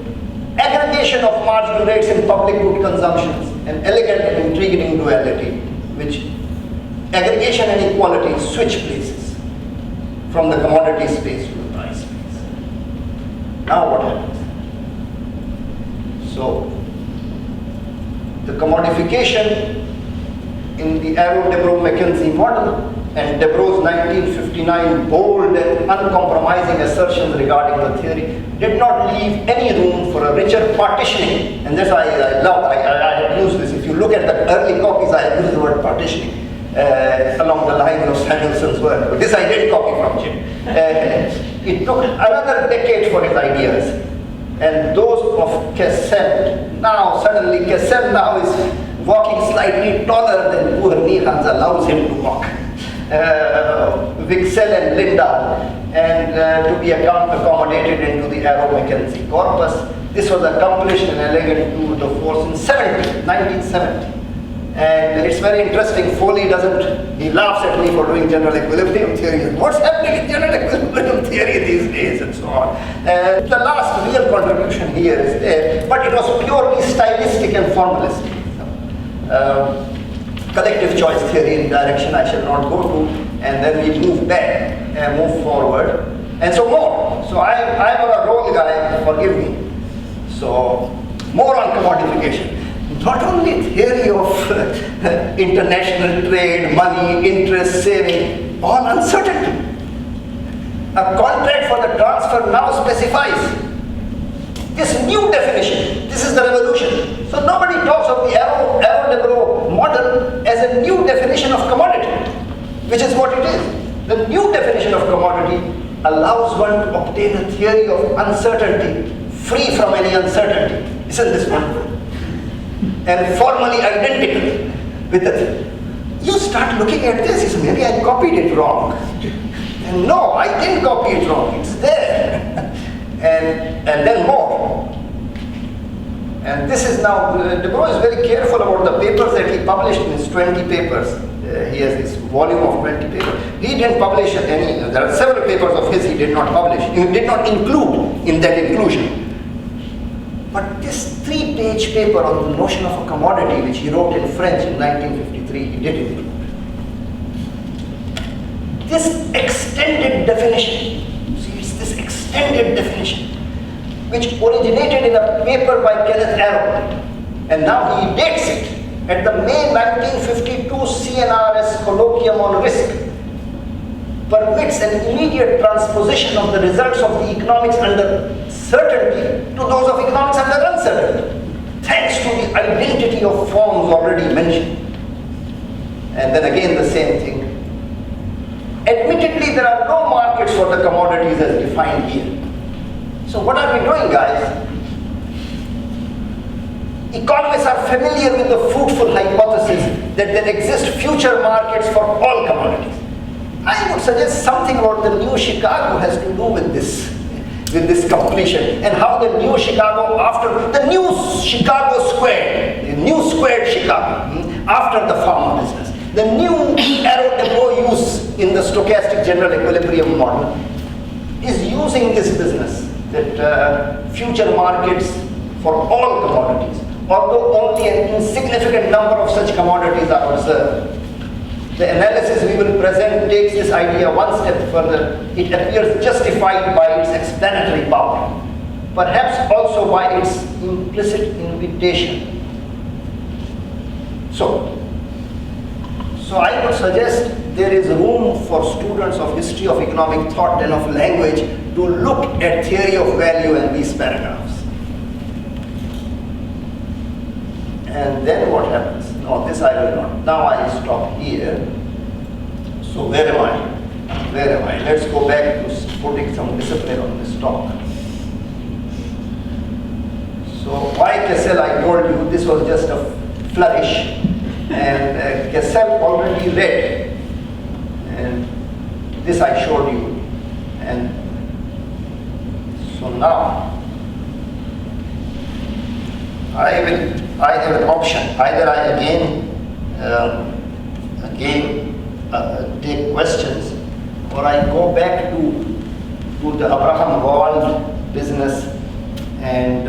aggregation of marginal rates in public good consumptions, an elegant and intriguing duality, which aggregation and equality switch places from the commodity space to the price space. Now what happens? So the commodification in the Arrow-Debreu-McKenzie model and Debreu's 1959 bold and uncompromising assertions regarding the theory did not leave any room for a richer partitioning. And that's why I have used this. If you look at the early copies, I have used the word partitioning along the lines of Samuelson's work. But this I did copy from Jim. It took another decade for his ideas. And those of Cassel, now suddenly Cassel now is walking slightly taller than poor Nihans allows him to walk. Wicksell and Lindahl, and to be accommodated into the Arrow-McKenzie corpus. This was accomplished in elegant tour de force in 1970. And it's very interesting, Foley he laughs at me for doing general equilibrium theory. What's happening in general equilibrium theory these days and so on. The last real contribution here is there, but it was purely stylistic and formalistic. Collective choice theory in direction I shall not go to, and then we move back and move forward, and so more. So I'm a role guy, forgive me. So more on commodification. Not only theory of international trade, money, interest, saving, on uncertainty. A contract for the transfer now specifies this new definition. This is the revolution. So nobody talks of the Arrow-Debreu model as a new definition of commodity, which is what it is. The new definition of commodity allows one to obtain a theory of uncertainty free from any uncertainty. Isn't this wonderful? And formally identical with the. You start looking at this, you say, maybe I copied it wrong. And no, I didn't copy it wrong, it's there. and then more. And this is now, Debreu is very careful about the papers that he published in his 20 papers. He has this volume of 20 papers. He didn't publish any, there are several papers of his he did not publish, he did not include in that inclusion. But this 3-page paper on the notion of a commodity, which he wrote in French in 1953, he did include. This extended definition, see, it's this extended definition, which originated in a paper by Kenneth Arrow, and now he dates it at the May 1952 CNRS Colloquium on Risk, permits an immediate transposition of the results of the economics under certainty to those of economics under uncertainty, thanks to the identity of forms already mentioned. And then again the same thing, Admittedly, there are no markets for the commodities as defined here. So what are we doing, guys? Economists are familiar with the fruitful hypothesis that there exist future markets for all commodities. I would suggest something about the new Chicago has to do with this completion, and how the new Chicago, after the new Chicago squared, the new squared Chicago, after the pharma business, the new arrow depot use in the stochastic general equilibrium model is using this business, that future markets for all commodities, although only an insignificant number of such commodities are observed. The analysis we will present takes this idea one step further. It appears justified by its explanatory power, perhaps also by its implicit invitation. So I would suggest there is room for students of history of economic thought and of language to look at theory of value and these paragraphs. And then what happens? No, this I will not. Now I stop here. So where am I? Where am I? Let's go back to putting some discipline on this talk. So why Cassel, I told you, this was just a flourish. And Cassel already read. And this I showed you. And so now, I have an option. Either I again take questions, or I go back to the Abraham Wald business and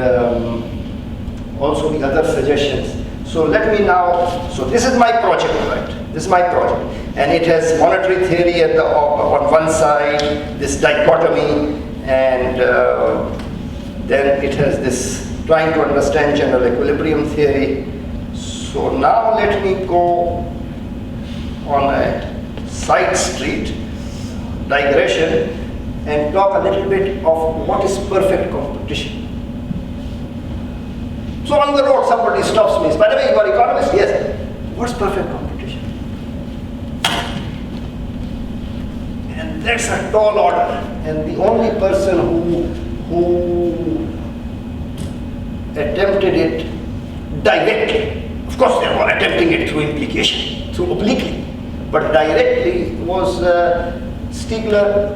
also the other suggestions. So let me now, so this is my project, right? This is my project. And it has monetary theory on one side, this dichotomy, and then it has this trying to understand general equilibrium theory. So now let me go on a side street, digression, and talk a little bit of what is perfect competition. So on the road somebody stops me, by the way, you are economist? Yes. What's perfect competition? And that's a tall order. And the only person who attempted it directly, of course they were attempting it through implication, through obliquely, but directly was Stiegler.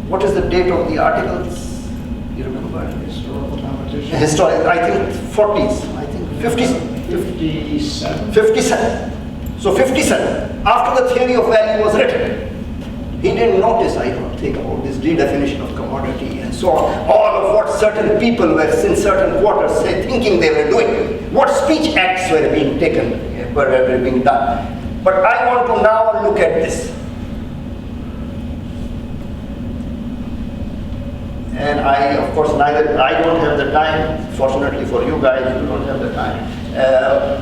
What is the date of the articles? You remember? Historical competition. Historic, I think 40s, I think 50s. 57. 57. So 57, after the theory of value was written, he didn't notice, I don't think, about this redefinition of commodity and so on. All of what certain people were in certain quarters thinking they were doing. What speech acts were being taken, were being done. But I want to now look at this. And I, of course, I don't have the time. Fortunately for you guys, you don't have the time.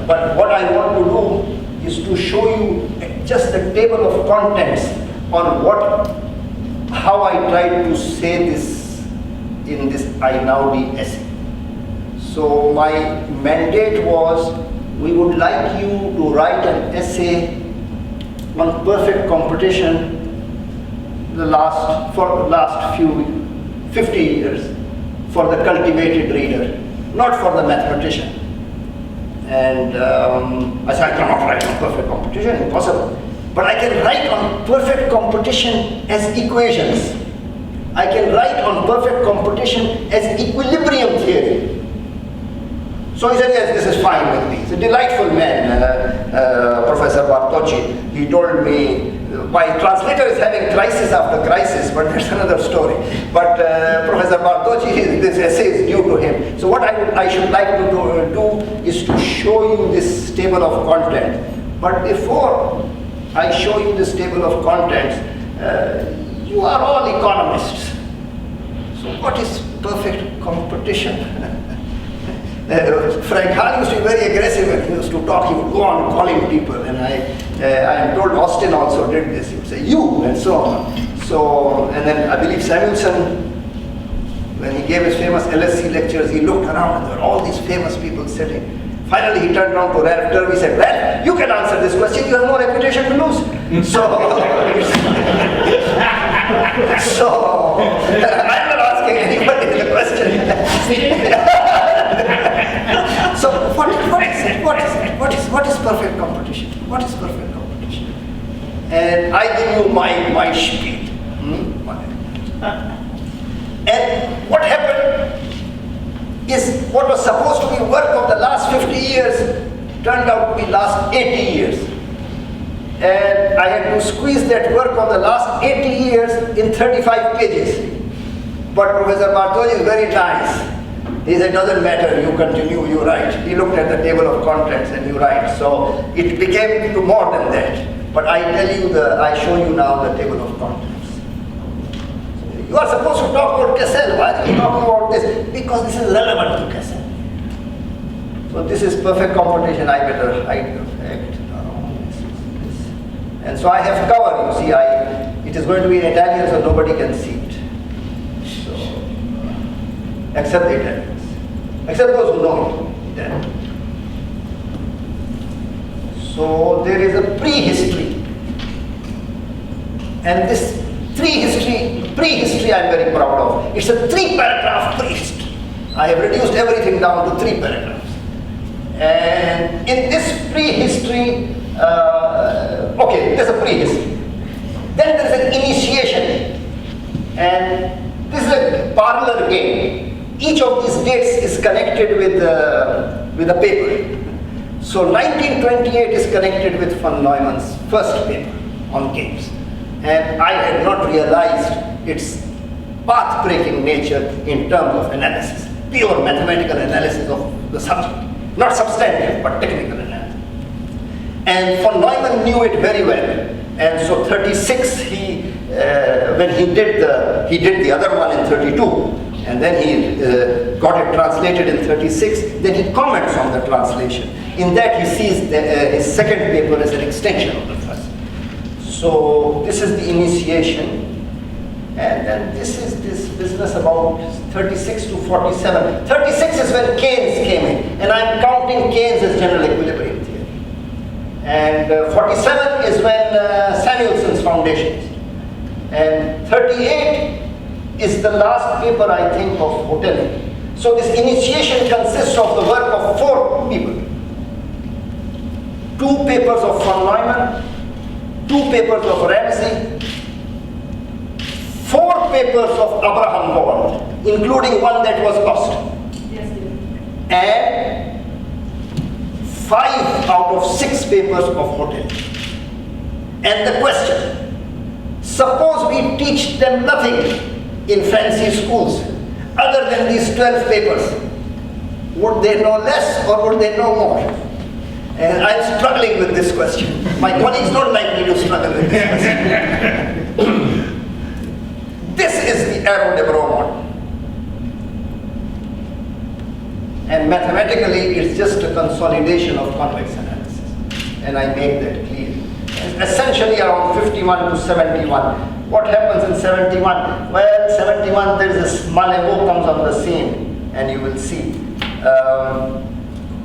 But what I want to do is to show you just the table of contents on how I tried to say this in this Einaudi essay. So my mandate was, we would like you to write an essay on perfect competition for the last 50 years for the cultivated reader, not for the mathematician. And I said, I cannot write on perfect competition, impossible. But I can write on perfect competition as equations. I can write on perfect competition as equilibrium theory. So he said, yes, this is fine with me. He's a delightful man, Professor Bartocci. He told me, my translator is having crisis after crisis, but that's another story. But Professor Bartocci, this essay is due to him. So what I should like to do is to show you this table of content. But before I show you this table of contents, you are all economists. So what is perfect competition? Frank Hall used to be very aggressive when he used to talk. He would go on calling people, and I am told Austin also did this. He would say you and so on. So, and then I believe Samuelson, when he gave his famous LSE lectures, he looked around and there were all these famous people sitting. Finally, he turned around to Ralph Turvey and said, Ralph, you can answer this question, you have no reputation to lose. So, I'm not asking anybody the question. So, what is perfect competition? What is perfect competition? And I give you my spiel. And what happened is what was supposed to be work of the last 50 years turned out to be last 80 years. And I had to squeeze that work of the last 80 years in 35 pages. But Professor Bartoli is very nice. He said, doesn't matter, you continue, you write. He looked at the table of contents and you write. So it became more than that. But I tell you, I show you now the table of contents. You are supposed to talk about Cassel. Why are you talking about this? Because this is relevant to Cassel. So this is perfect competition. I better hide the fact. And so I have covered, you see, it is going to be in Italian so nobody can see it. So, except the Italians. Except those who know it. So there is a prehistory. And this prehistory I'm very proud of. It's a 3-paragraph prehistory. I have reduced everything down to 3 paragraphs. And in this prehistory, okay, there's a prehistory. Then there's an initiation. And this is a parlor game. Each of these dates is connected with a paper. So 1928 is connected with von Neumann's first paper on games. And I had not realized its path-breaking nature in terms of analysis, pure mathematical analysis of the subject. Not substantive, but technical analysis. And von Neumann knew it very well. And so 36, when he did the other one in 32, and then he got it translated in 36, then he comments on the translation. In that he sees his second paper as an extension of the first. So this is the initiation, and then this is this business about 36 to 47. 36 is when Keynes came in, and I'm counting Keynes as general equilibrium theory. And 47 is when Samuelson's foundations. And 38 is the last paper, I think, of Hotelling. So this initiation consists of the work of 4 people. 2 papers of von Neumann, 2 papers of Ramsey, 4 papers of Abraham Bolt, including one that was lost. Yes, and 5 out of 6 papers of Hotel. And the question, suppose we teach them nothing in fancy schools other than these 12 papers, would they know less or would they know more? And I'm struggling with this question. My colleagues don't like me to struggle with this question. This is the Arrow-Debreu model. And mathematically, it's just a consolidation of convex analysis. And I make that clear. And essentially around 51 to 71. What happens in 71? Well, 71, there's this Malevaux comes on the scene, and you will see.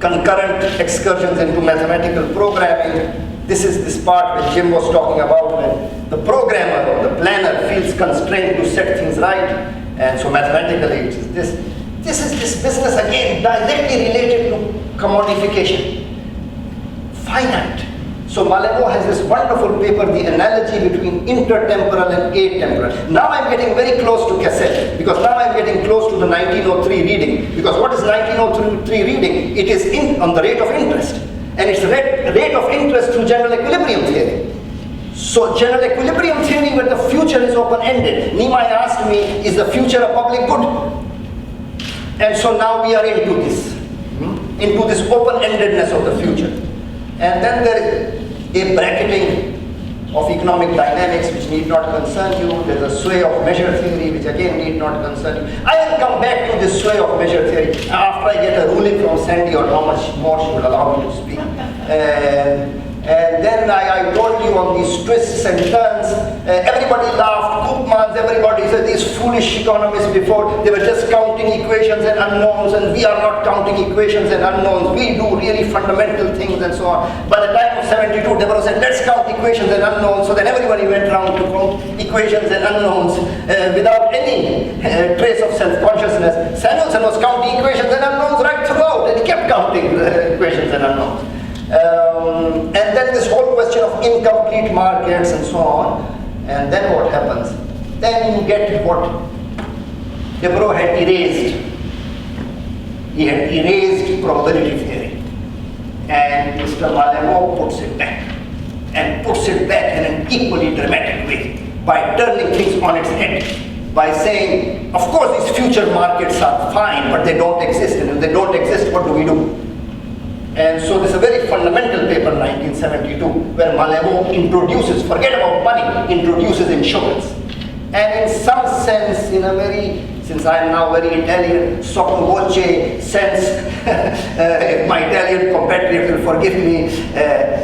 Concurrent excursions into mathematical programming. This is this part which Jim was talking about when the programmer or the planner feels constrained to set things right. And so mathematically it is this. This is this business again directly related to commodification. Finite. So Malevaux has this wonderful paper, the analogy between intertemporal and atemporal. Now I'm getting very close to Cassel, because now I'm getting close to the 1903 reading. Because what is 1903 reading? It is on the rate of interest. And it's rate of interest through general equilibrium theory. So general equilibrium theory where the future is open-ended. Niemeyer asked me, is the future a public good? And so now we are into this open-endedness of the future. And then there is a bracketing of economic dynamics which need not concern you. There is a sway of measure theory which again need not concern you. I will come back to this sway of measure theory after I get a ruling from Sandy on how much more she will allow me to speak. And then I told you on these twists and turns, everybody laughed, Koopmans, everybody said these foolish economists before, they were just counting equations and unknowns, and we are not counting equations and unknowns, we do really fundamental things and so on. By the time of 72, Deborah said, let's count equations and unknowns, so then everybody went around to count equations and unknowns without any trace of self-consciousness. Samuelson was counting equations and unknowns right throughout, and he kept counting equations and unknowns. And then this whole question of incomplete markets and so on, and then what happens? Then you get what Deborah had erased. He had erased probability theory. And Mr. Malemo puts it back. And puts it back in an equally dramatic way by turning things on its head. By saying, of course these future markets are fine, but they don't exist. And if they don't exist, what do we do? And so this is a very fundamental paper, 1972, where Malemo introduces, forget about money, introduces insurance. And in some sense, in a very, since I am now very Italian, sotto voce sense, if my Italian compatriot will forgive me,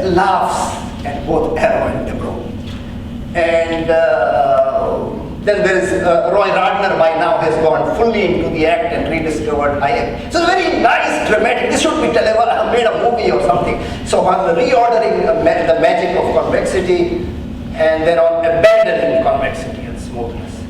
laughs at both Arrow and Deborah. And then there is Roy Radner by now has gone fully into the act and rediscovered Hayek. So it's very nice, dramatic. This should be televised. I have made a movie or something. So on reordering the magic of convexity, and then on abandoning convexity and smoothness,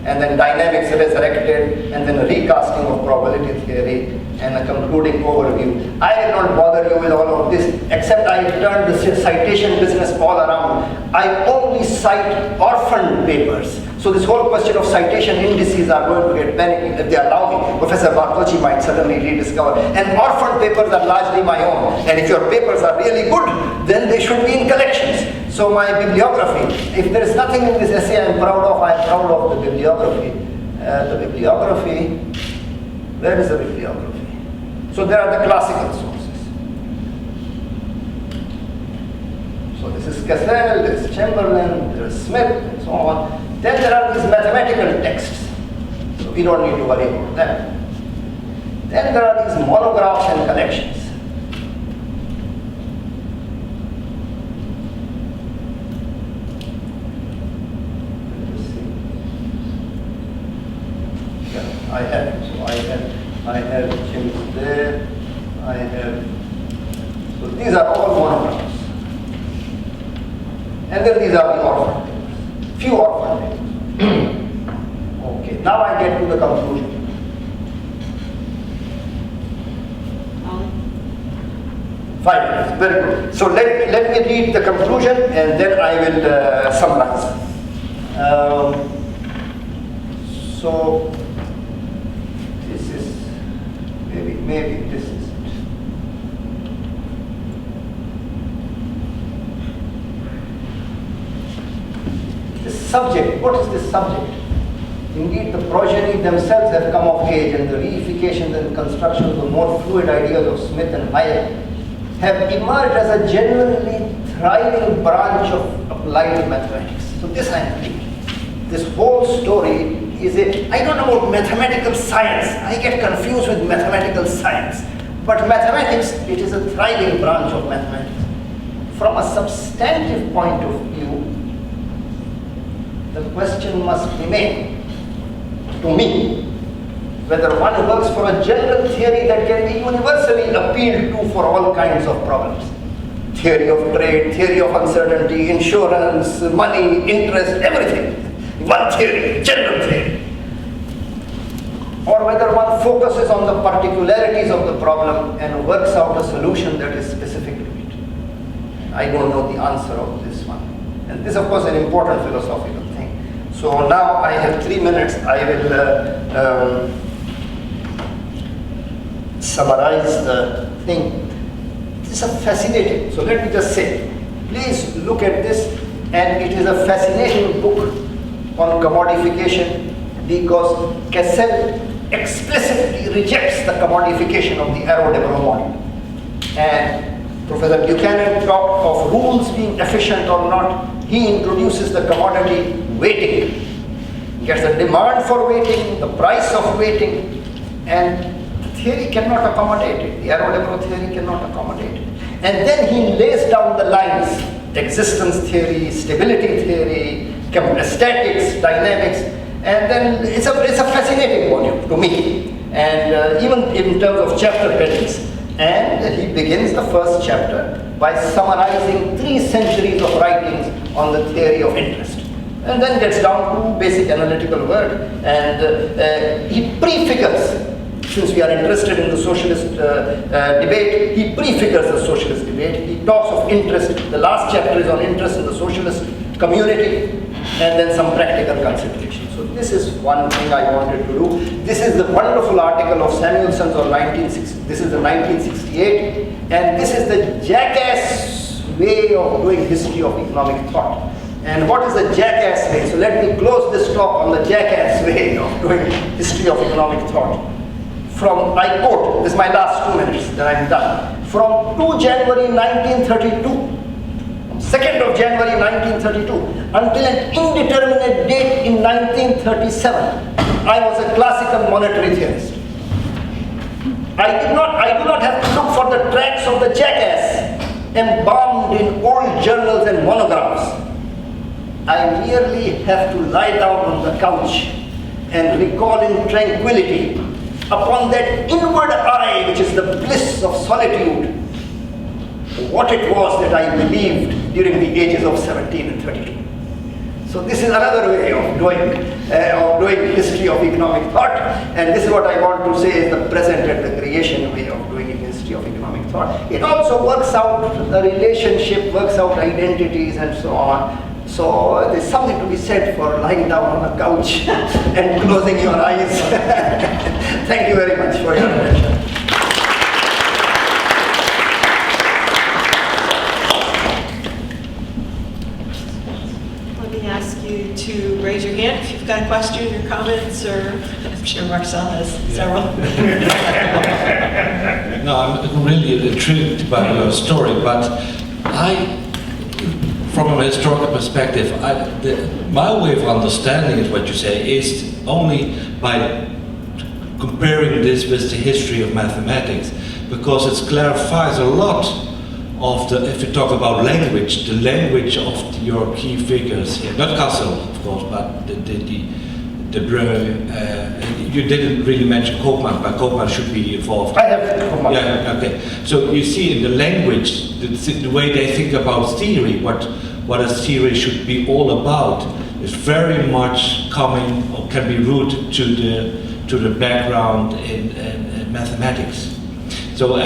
and then dynamics resurrected, and then a recasting of probability theory, and a concluding overview. I will not bother you with all of this, except I turned the citation business all around. I only cite orphaned papers. So this whole question of citation indices are going to get panicked if they allow me. Professor Bartolci might suddenly rediscover. And orphaned papers are largely my own. And if your papers are really good, then they should be in collections. So my bibliography, if there is nothing in this essay I'm proud of, I'm proud of the bibliography. Where is the bibliography? So there are the classical sources. So this is Cassel, this is Chamberlain, there is Smith, and so on. Then there are these mathematical texts. So we don't need to worry about them. Then there are these monographs and collections. I have, so I have James there, I have, so these are all monographs. And then these are the orphan papers, few orphan papers. Okay, now I get to the conclusion. Ollie? 5 minutes, very good. So let me read the conclusion and then I will summarize. So this is, maybe this is it. The subject, what is this subject? Indeed, the progeny themselves have come of age, and the reifications and construction of the more fluid ideas of Smith and Hayek have emerged as a genuinely thriving branch of applied mathematics. So this I am thinking. This whole story is I don't know about mathematical science. I get confused with mathematical science. But mathematics, it is a thriving branch of mathematics. From a substantive point of view, the question must remain, to me, whether one works for a general theory that can be universally appealed to for all kinds of problems. Theory of trade, theory of uncertainty, insurance, money, interest, everything. One theory, general theory. Or whether one focuses on the particularities of the problem and works out a solution that is specific to it. I don't know the answer of this one. And this, of course, is an important philosophical thing. So now I have 3 minutes. I will summarize the thing. This is a fascinating, so let me just say, please look at this, and it is a fascinating book on commodification because Cassel explicitly rejects the commodification of the Arrow-Debreu model. And Professor Buchanan talked of rules being efficient or not. He introduces the commodity weighting. He gets the demand for weighting, the price of weighting, and the theory cannot accommodate it. The Arrow-Debreu theory cannot accommodate it. And then he lays down the lines: existence theory, stability theory, statics, dynamics, and then it's a fascinating volume to me. And even in terms of chapter headings. And he begins the first chapter by summarizing 3 centuries of writings on the theory of interest. And then gets down to basic analytical work. And he prefigures, since we are interested in the socialist debate, he prefigures the socialist debate. He talks of interest. The last chapter is on interest in the socialist community, and then some practical considerations. So this is one thing I wanted to do. This is the wonderful article of Samuelson's of 1960. This is the 1968, and this is the jackass way of doing history of economic thought. And what is the jackass way? So let me close this talk on the jackass way of doing history of economic thought. From, I quote, this is my last 2 minutes, then I'm done. From 2 January 1932, 2nd of January 1932, until an indeterminate date in 1937, I was a classical monetary theorist. I do not have to look for the tracks of the jackass embalmed in old journals and monographs. I merely have to lie down on the couch and recall in tranquility upon that inward eye, which is the bliss of solitude, what it was that I believed during the ages of 17 and 32. So this is another way of doing history of economic thought, and this is what I want to say is the present and the creation way of doing history of economic thought. It also works out the relationship, works out identities and so on. So there's something to be said for lying down on a couch and closing your eyes. Thank you very much for your attention. Ask you to raise your hand if you've got a question or comments, or I'm sure Marcel has several. No, I'm really intrigued by your story, but from a historical perspective, my way of understanding it, what you say, is only by comparing this with the history of mathematics, because it clarifies a lot of the, if you talk about language, the language of your key figures here, not Cassel, of course, but you didn't really mention Koopman, but Koopman should be involved. I have Koopman. Yeah, okay. So you see in the language, the way they think about theory, what a theory should be all about, is very much coming, or can be rooted to the background in mathematics. So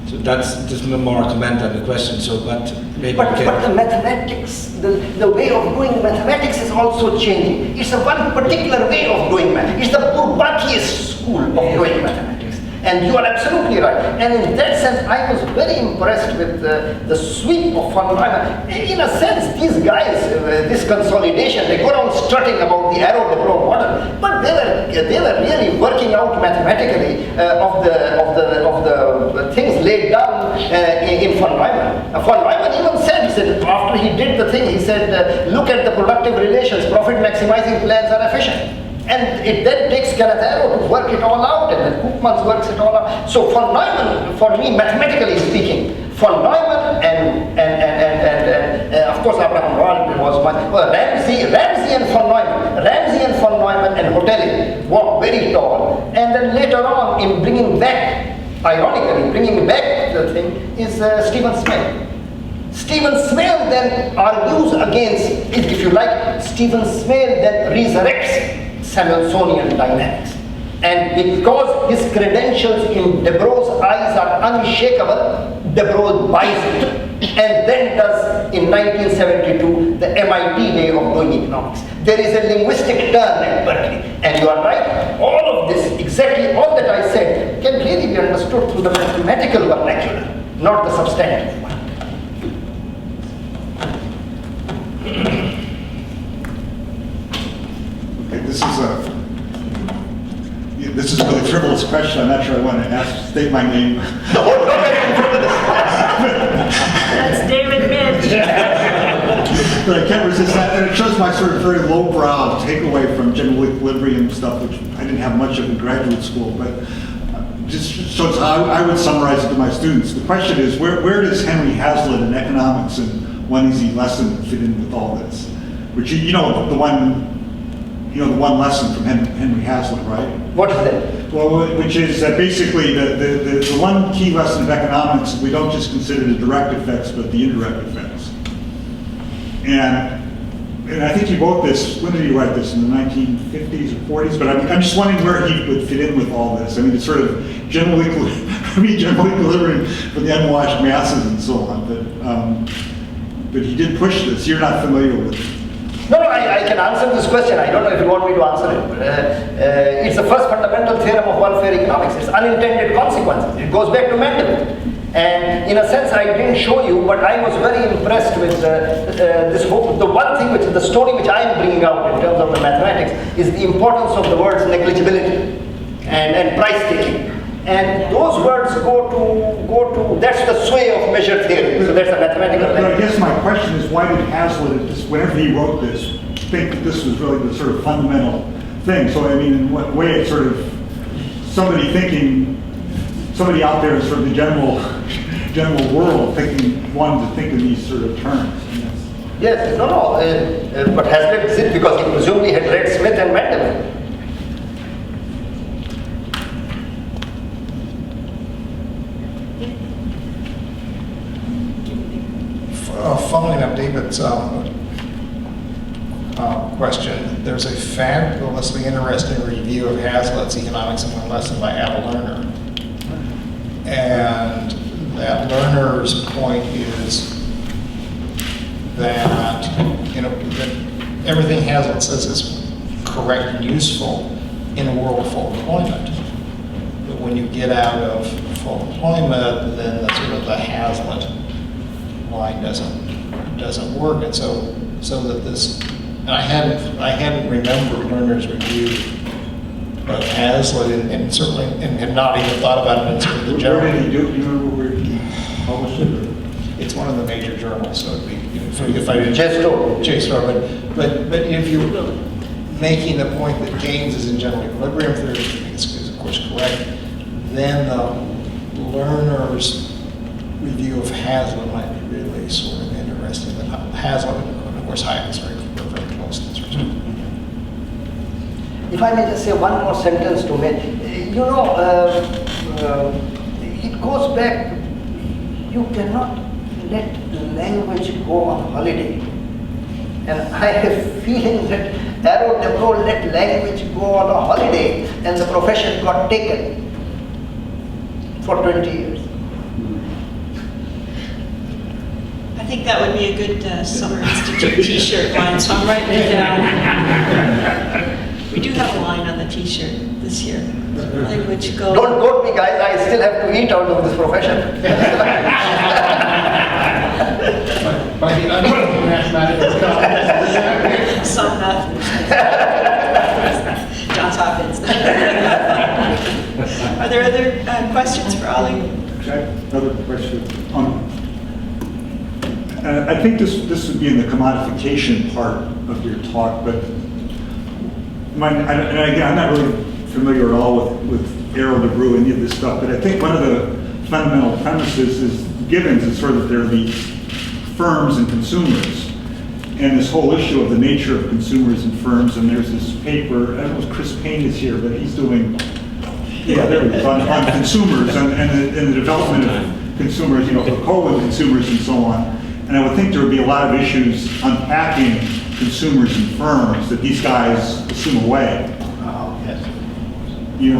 so that's just more a comment than a question. So, but maybe but the mathematics, the way of doing mathematics is also changing. It's a one particular way of doing math. It's the Bourbaki school of doing mathematics. And you are absolutely right. And in that sense, I was very impressed with the sweep of von Neumann. In a sense, these guys, this consolidation, they go around strutting about the arrow-developed model, but they were really working out mathematically of the things laid down in von Neumann. Von Neumann even said, after he did the thing, he said, look at the productive relations, profit maximizing plans are efficient. And it then takes Kenneth Arrow to work it all out, and then Koopman works it all out. So von Neumann, for me, mathematically speaking, von Neumann and of course Abraham Wald was one. Ramsey and von Neumann and Hotelling walked very tall. And then later on, in bringing back, ironically, bringing back the thing is Stephen Smale. Stephen Smale then argues against, if you like, Stephen Smale then resurrects Samuelsonian dynamics. And because his credentials in Debro's eyes are unshakable, Debro buys it. And then does, in 1972, the MIT way of doing economics. There is a linguistic turn at Berkeley. And you are right, all of this, exactly all that I said, can really be understood through the mathematical vernacular, not the substantive one. This is a really frivolous question. I'm not sure I want to state my name. That's David Minch. But I can't resist that. And it shows my sort of very lowbrow takeaway from general equilibrium stuff, which I didn't have much of in graduate school. But just so it's how I would summarize it to my students. The question is, where does Henry Hazlitt in economics and One Easy Lesson fit in with all this? Which the one lesson from Henry Hazlitt, right? What is that? Well, which is that basically the one key lesson of economics is we don't just consider the direct effects, but the indirect effects. And I think you wrote this, when did you write this, in the 1950s or 40s? But I'm just wondering where he would fit in with all this. I mean, it's sort of general equilibrium for the unwashed masses and so on. But he did push this. You're not familiar with it. No, I can answer this question. I don't know if you want me to answer it. But, it's the first fundamental theorem of welfare economics. It's unintended consequences. It goes back to Mendel. And in a sense, I didn't show you, but I was very impressed with the one thing, the story which I am bringing out in terms of the mathematics is the importance of the words negligibility and price taking. And those words go to that's the sway of measure theory. So that's a mathematical But I guess my question is, why did Hazlitt, whenever he wrote this, think that this was really the sort of fundamental thing? So I mean, in what way it's sort of somebody out there in sort of the general world wanted to think in these sort of terms. Yes, but Hazlitt did it because he presumably had read Smith and Mendel. Following up David's question, there's a fabulously interesting review of Hazlitt's Economics in One Lesson by Al Lerner. And that Lerner's point is that, that everything Hazlitt says is correct and useful in a world of full employment. But when you get out of full employment, then the sort of the Hazlitt line doesn't work. And so that this, and I hadn't remembered Lerner's review of Hazlitt, and certainly and had not even thought about it in sort of the general. Where did he do? Do you remember where he published it? It's one of the major journals, so it'd be, if I didn't JSTOR. but if you're making the point that Keynes is in general equilibrium theory, which I think is of course correct, then the Lerner's review of Hazlitt might be really sort of interesting. That Hazlitt, and of course, Hayek is very close to this respect. If I may just say one more sentence to make, it goes back, you cannot let language go on holiday. And I have a feeling that Arrow Debreu let language go on a holiday and the profession got taken for 20 years. I think that would be a good Summer Institute t-shirt line, so I'm writing it down. We do have a line on the t-shirt this year. Language go. Don't quote me, guys, I still have to eat out of this profession. By the unknown mathematical Some mathematicians. Johns Hopkins. Are there other questions for Ollie? Another question. I think this would be in the commodification part of your talk, but and again, I'm not really familiar at all with Arrow Debreu, any of this stuff, but I think one of the fundamental premises is Gibbons is sort of there are these firms and consumers, and this whole issue of the nature of consumers and firms, and there's this paper, I don't know if Chris Payne is here, but he's doing, there it is, on consumers and the development of consumers, cocoa and consumers and so on. And I would think there would be a lot of issues unpacking consumers and firms that these guys assume away. The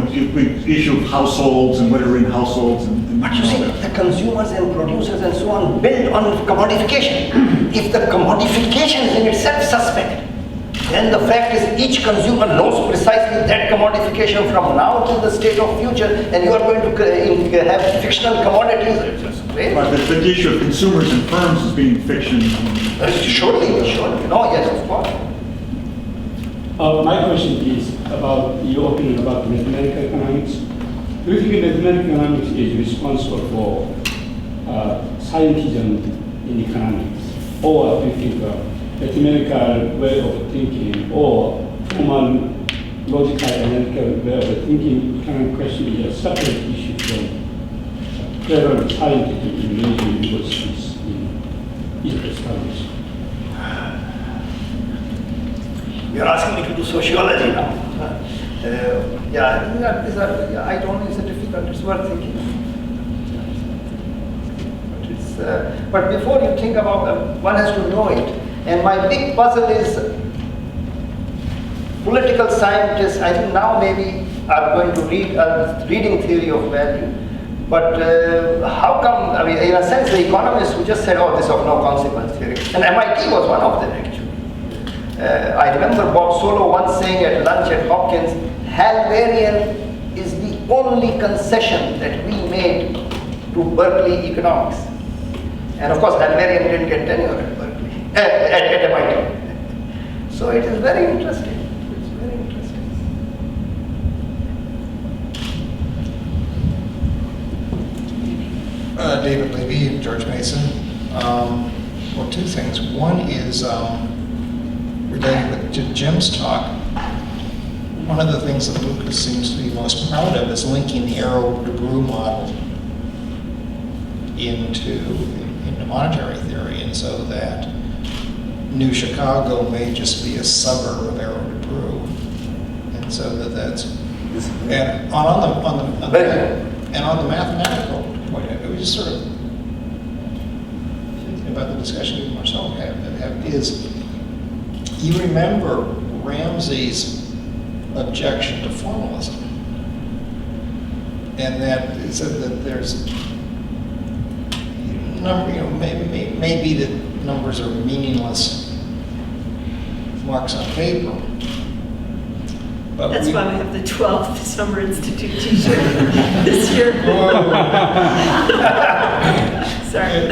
issue of households and what are in households and But you see, the consumers and producers and so on build on commodification. If the commodification is in itself suspect, then the fact is each consumer knows precisely that commodification from now to the state of future, and you are going to have fictional commodities. But the issue of consumers and firms is being fiction. Surely. No, yes, of course. My question is about your opinion about mathematical economics. Do you think mathematical economics is responsible for scientism in economics? Or do you think mathematical way of thinking or formal logical analytical way of thinking economic question is a separate issue from prevalent scientific relation universities is established. You're asking me to do sociology now. I don't know, it's difficult, it's worth thinking. But before you think about it, one has to know it. And my big puzzle is political scientists, I think now maybe are going to read reading theory of value. But how come, I mean, in a sense, the economists who just said, oh, this is of no consequence theory. And MIT was one of them, actually. I remember Bob Solow once saying at lunch at Hopkins, Halverian is the only concession that we made to Berkeley economics. And of course, Halverian didn't get tenure at Berkeley, at MIT. So it is very interesting. It's very interesting. David Levy, George Mason. Well, two things. One is related to Jim's talk. One of the things that Lucas seems to be most proud of is linking the Arrow-DeBrew model into monetary theory, and so that New Chicago may just be a suburb of Arrow-DeBrew, and so that's and on the mathematical point, it was just sort of thinking about the discussion we Marcel have is you remember Ramsey's objection to formalism, and that it said that there's maybe the numbers are meaningless marks on paper. But That's why we have the 12th Summer Institute t-shirt this year. Sorry.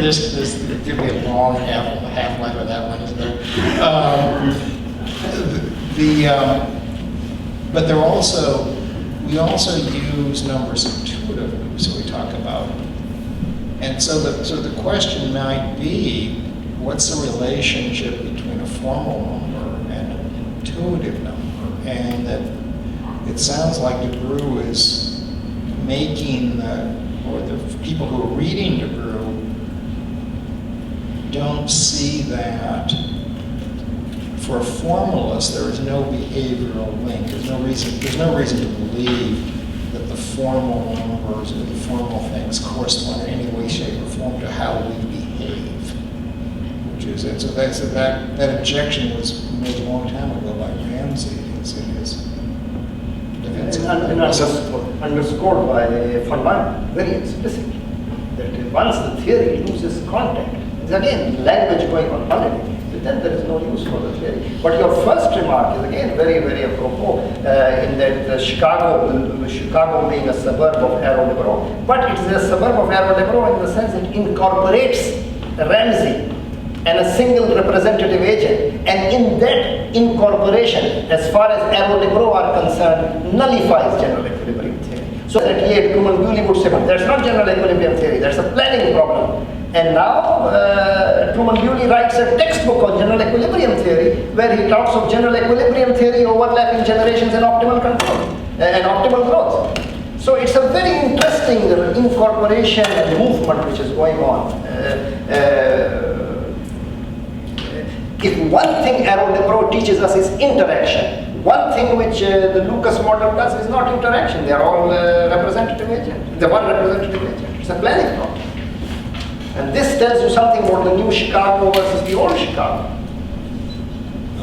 There'll be a long half-life of that one, isn't there? But we also use numbers intuitively, so we talk about. And so the question might be, what's the relationship between a formal number and an intuitive number? And that it sounds like DeBrew is making or the people who are reading DeBrew don't see that for a formalist there is no behavioral link. There's no reason to believe that the formal numbers or the formal things correspond in any way, shape, or form to how we behave. Which is it. So that objection was made a long time ago by Ramsey. And underscored by von Neumann very explicitly, that once the theory loses contact, it's again language going on holiday, then there is no use for the theory. But your first remark is again very, very apropos in that Chicago being a suburb of Arrow-DeBrew, but it is a suburb of Arrow-DeBrew in the sense it incorporates Ramsey and a single representative agent, and in that incorporation, as far as Arrow-DeBrew are concerned, nullifies general equilibrium theory. So that Truman-Bewley would say, but that's not general equilibrium theory, that's a planning problem. And now Truman-Bewley writes a textbook on general equilibrium theory, where he talks of general equilibrium theory overlapping generations and optimal control and optimal growth. So it's a very interesting incorporation and movement which is going on. If one thing Arrow-DeBrew teaches us is interaction, one thing which the Lucas model does is not interaction. They are all representative agents. The one representative agent. It's a planning problem. And this tells you something about the new Chicago versus the old Chicago.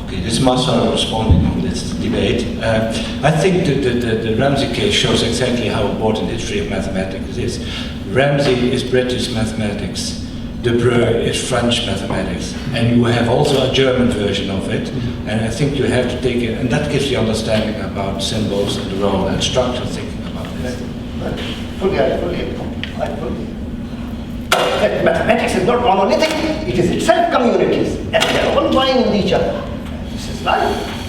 Okay, this is Marcel responding on this debate. I think the Ramsey case shows exactly how important the history of mathematics is. Ramsey is British mathematics. DeBrew is French mathematics, and you have also a German version of it, and I think you have to take it, and that gives you understanding about symbols and the role and structure thinking about this. Fully. Mathematics is not monolithic, it is itself communities, and they are all vying with each other. This is life.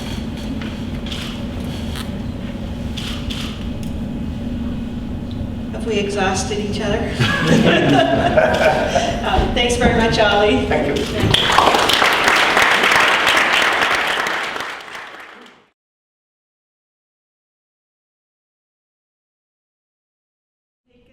Have we exhausted each other? Thanks very much, Ali. Thank you.